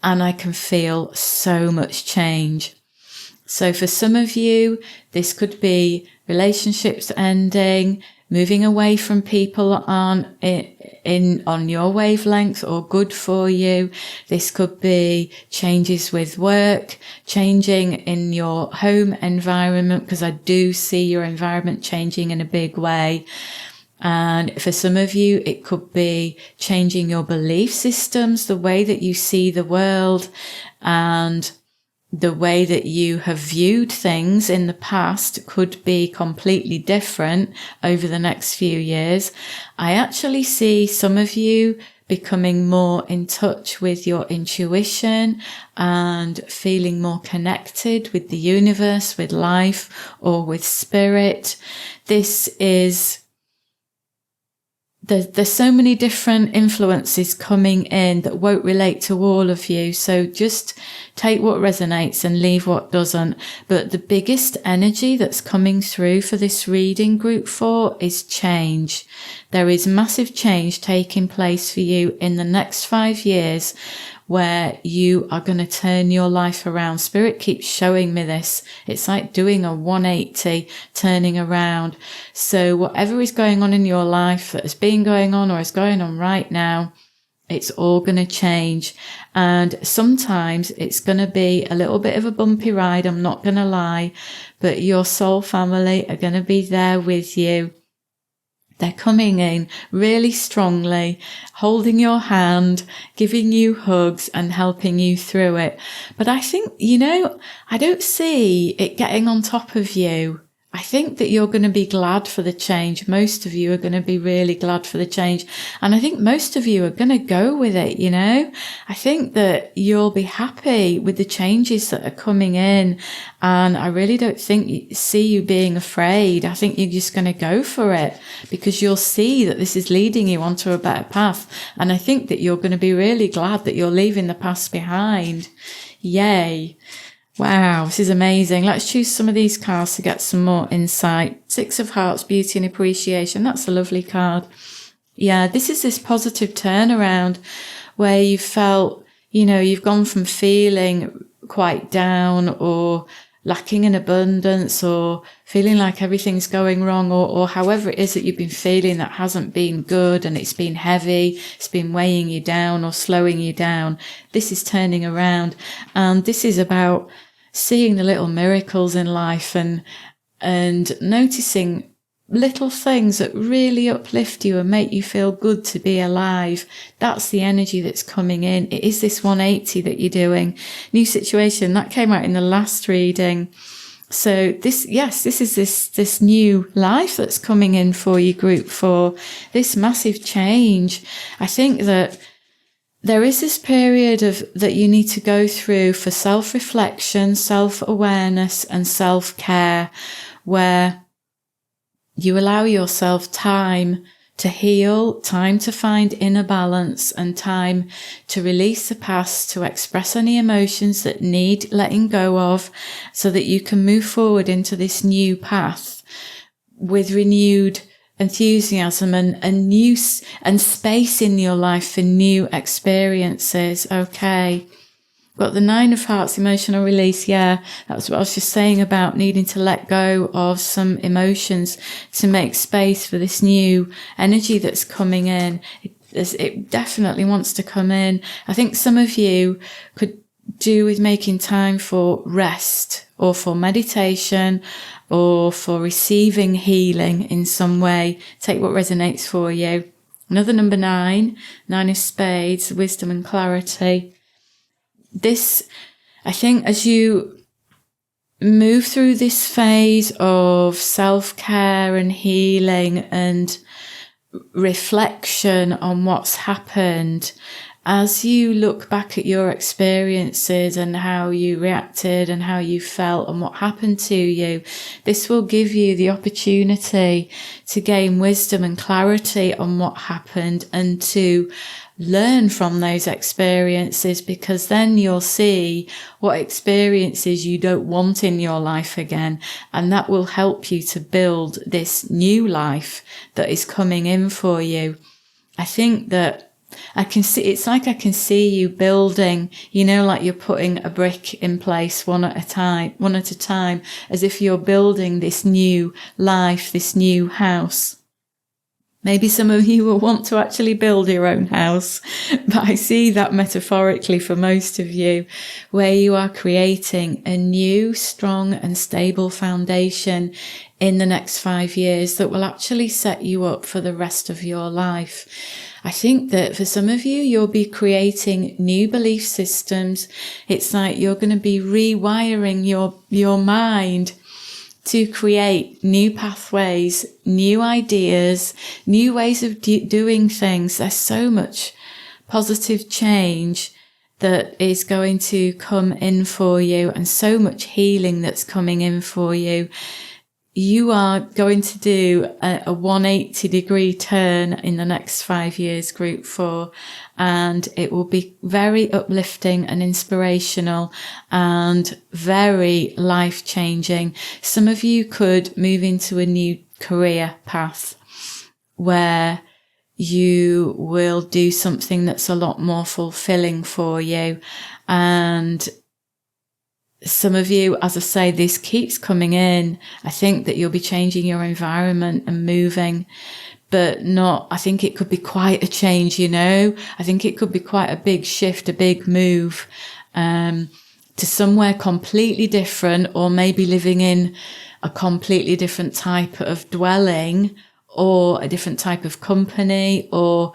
And I can feel so much change. So for some of you, this could be relationships ending, moving away from people that aren't on your wavelength or good for you. This could be changes with work, changing in your home environment, because I do see your environment changing in a big way. And for some of you, it could be changing your belief systems, the way that you see the world and the way that you have viewed things in the past could be completely different over the next few years. I actually see some of you becoming more in touch with your intuition and feeling more connected with the universe, with life, or with Spirit. This is there's so many different influences coming in that won't relate to all of you. So just take what resonates and leave what doesn't. But the biggest energy that's coming through for this reading, group 4, is change. There is massive change taking place for you in the next 5 years, where you are going to turn your life around. Spirit keeps showing me this. It's like doing a 180, turning around. So whatever is going on in your life that has been going on or is going on right now, it's all going to change. And sometimes it's going to be a little bit of a bumpy ride, I'm not going to lie, but your soul family are going to be there with you. They're coming in really strongly, holding your hand, giving you hugs and helping you through it. But I think, I don't see it getting on top of you. I think that you're going to be glad for the change. Most of you are going to be really glad for the change. And I think most of you are going to go with it, I think that you'll be happy with the changes that are coming in. And I really don't see you being afraid. I think you're just going to go for it because you'll see that this is leading you onto a better path. And I think that you're going to be really glad that you're leaving the past behind. Yay. Wow, this is amazing. Let's choose some of these cards to get some more insight. 6 of Hearts, Beauty and Appreciation. That's a lovely card. Yeah, this is this positive turnaround where you felt, you've gone from feeling quite down or lacking in abundance or feeling like everything's going wrong or however it is that you've been feeling that hasn't been good and it's been heavy, it's been weighing you down or slowing you down. This is turning around, and this is about seeing the little miracles in life and noticing little things that really uplift you and make you feel good to be alive. That's the energy that's coming in. It is this 180 that you're doing. New situation, that came out in the last reading. So this is this new life that's coming in for you, group 4, this massive change. I think that there is this period that you need to go through for self-reflection, self-awareness and self-care, where you allow yourself time to heal, time to find inner balance, and time to release the past, to express any emotions that need letting go of, so that you can move forward into this new path with renewed enthusiasm and new and space in your life for new experiences. Okay. Got the 9 of Hearts, emotional release. Yeah, that's what I was just saying about needing to let go of some emotions to make space for this new energy that's coming in. It definitely wants to come in. I think some of you could do with making time for rest or for meditation or for receiving healing in some way. Take what resonates for you. Another number 9 of Spades, wisdom and clarity. This, I think, as you move through this phase of self-care and healing and reflection on what's happened, as you look back at your experiences and how you reacted and how you felt and what happened to you, this will give you the opportunity to gain wisdom and clarity on what happened and to learn from those experiences, because then you'll see what experiences you don't want in your life again. And that will help you to build this new life that is coming in for you. I think that it's like I can see you building, like you're putting a brick in place one at a time, as if you're building this new life, this new house. Maybe some of you will want to actually build your own house, but I see that metaphorically for most of you, where you are creating a new, strong and stable foundation in the next 5 years that will actually set you up for the rest of your life. I think that for some of you, you'll be creating new belief systems. It's like you're going to be rewiring your mind to create new pathways, new ideas, new ways of doing things. There's so much positive change that is going to come in for you and so much healing that's coming in for you. you are going to do a 180-degree turn in the next 5 years, Group 4, and it will be very uplifting and inspirational and very life-changing. Some of you could move into a new career path where you will do something that's a lot more fulfilling for you. And some of you, as I say, this keeps coming in. I think that you'll be changing your environment and moving, but I think it could be quite a change, I think it could be quite a big shift, a big move, to somewhere completely different, or maybe living in a completely different type of dwelling, or a different type of company, or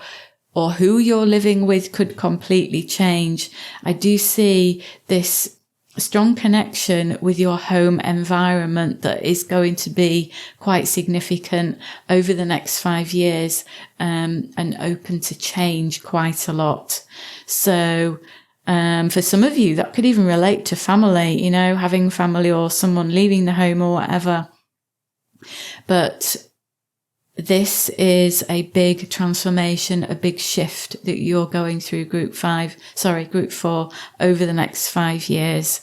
who you're living with could completely change. I do see this strong connection with your home environment that is going to be quite significant over the next 5 years, and open to change quite a lot. So, for some of you, that could even relate to family, having family or someone leaving the home or whatever. But this is a big transformation, a big shift that you're going through, Group 4, over the next 5 years.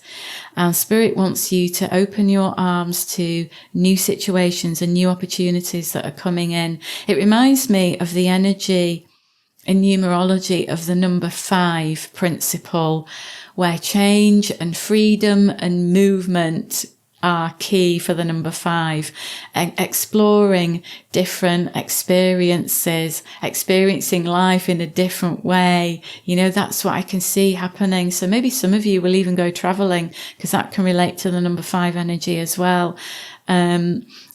And Spirit wants you to open your arms to new situations and new opportunities that are coming in. It reminds me of the energy in numerology of the number 5 principle, where change and freedom and movement are key for the number 5, and exploring different experiences, experiencing life in a different way. That's what I can see happening. So maybe some of you will even go traveling, because that can relate to the number 5 energy as well.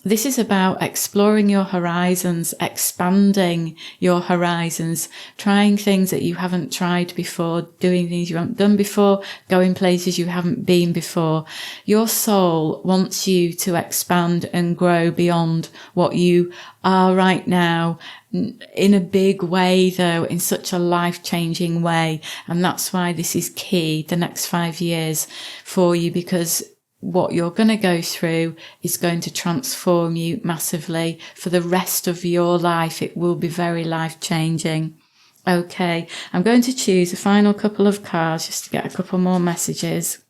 This is about exploring your horizons, expanding your horizons, trying things that you haven't tried before, doing things you haven't done before, going places you haven't been before. Your soul wants you to expand and grow beyond what you are right now, in a big way though, in such a life-changing way. And that's why this is key, the next 5 years for you, because what you're going to go through is going to transform you massively for the rest of your life. It will be very life-changing. Okay, I'm going to choose a final couple of cards just to get a couple more messages.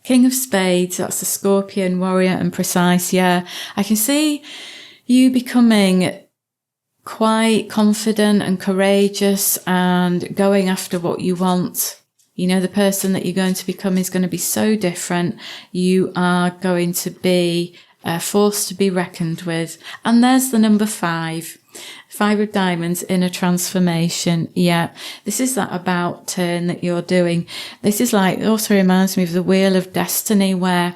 King of Spades, that's the Scorpion, warrior and precise. Yeah, I can see you becoming quite confident and courageous and going after what you want. The person that you're going to become is going to be so different. You are going to be a force to be reckoned with. And there's the number 5. 5 of Diamonds in a transformation. Yeah, this is that about turn that you're doing. This is it also reminds me of the Wheel of Destiny, where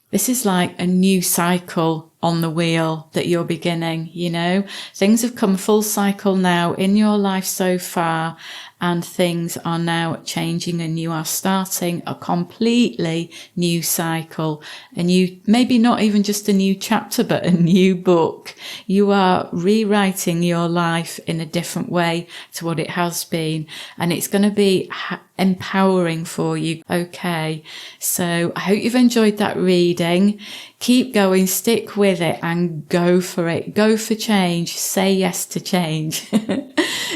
this is like a new cycle on the wheel that you're beginning, Things have come full cycle now in your life so far, and things are now changing, and you are starting a completely new cycle. And you, maybe not even just a new chapter, but a new book. You are rewriting your life in a different way to what it has been. And it's going to be empowering for you. Okay. So I hope you've enjoyed that reading. Keep going, stick with it, and go for it. Go for change. Say yes to change.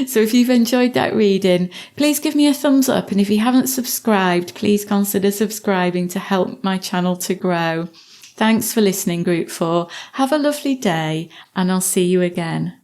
So if you've enjoyed that reading, please give me a thumbs up. And if you haven't subscribed, please consider subscribing to help my channel to grow. Thanks for listening, Group 4. Have a lovely day, and I'll see you again.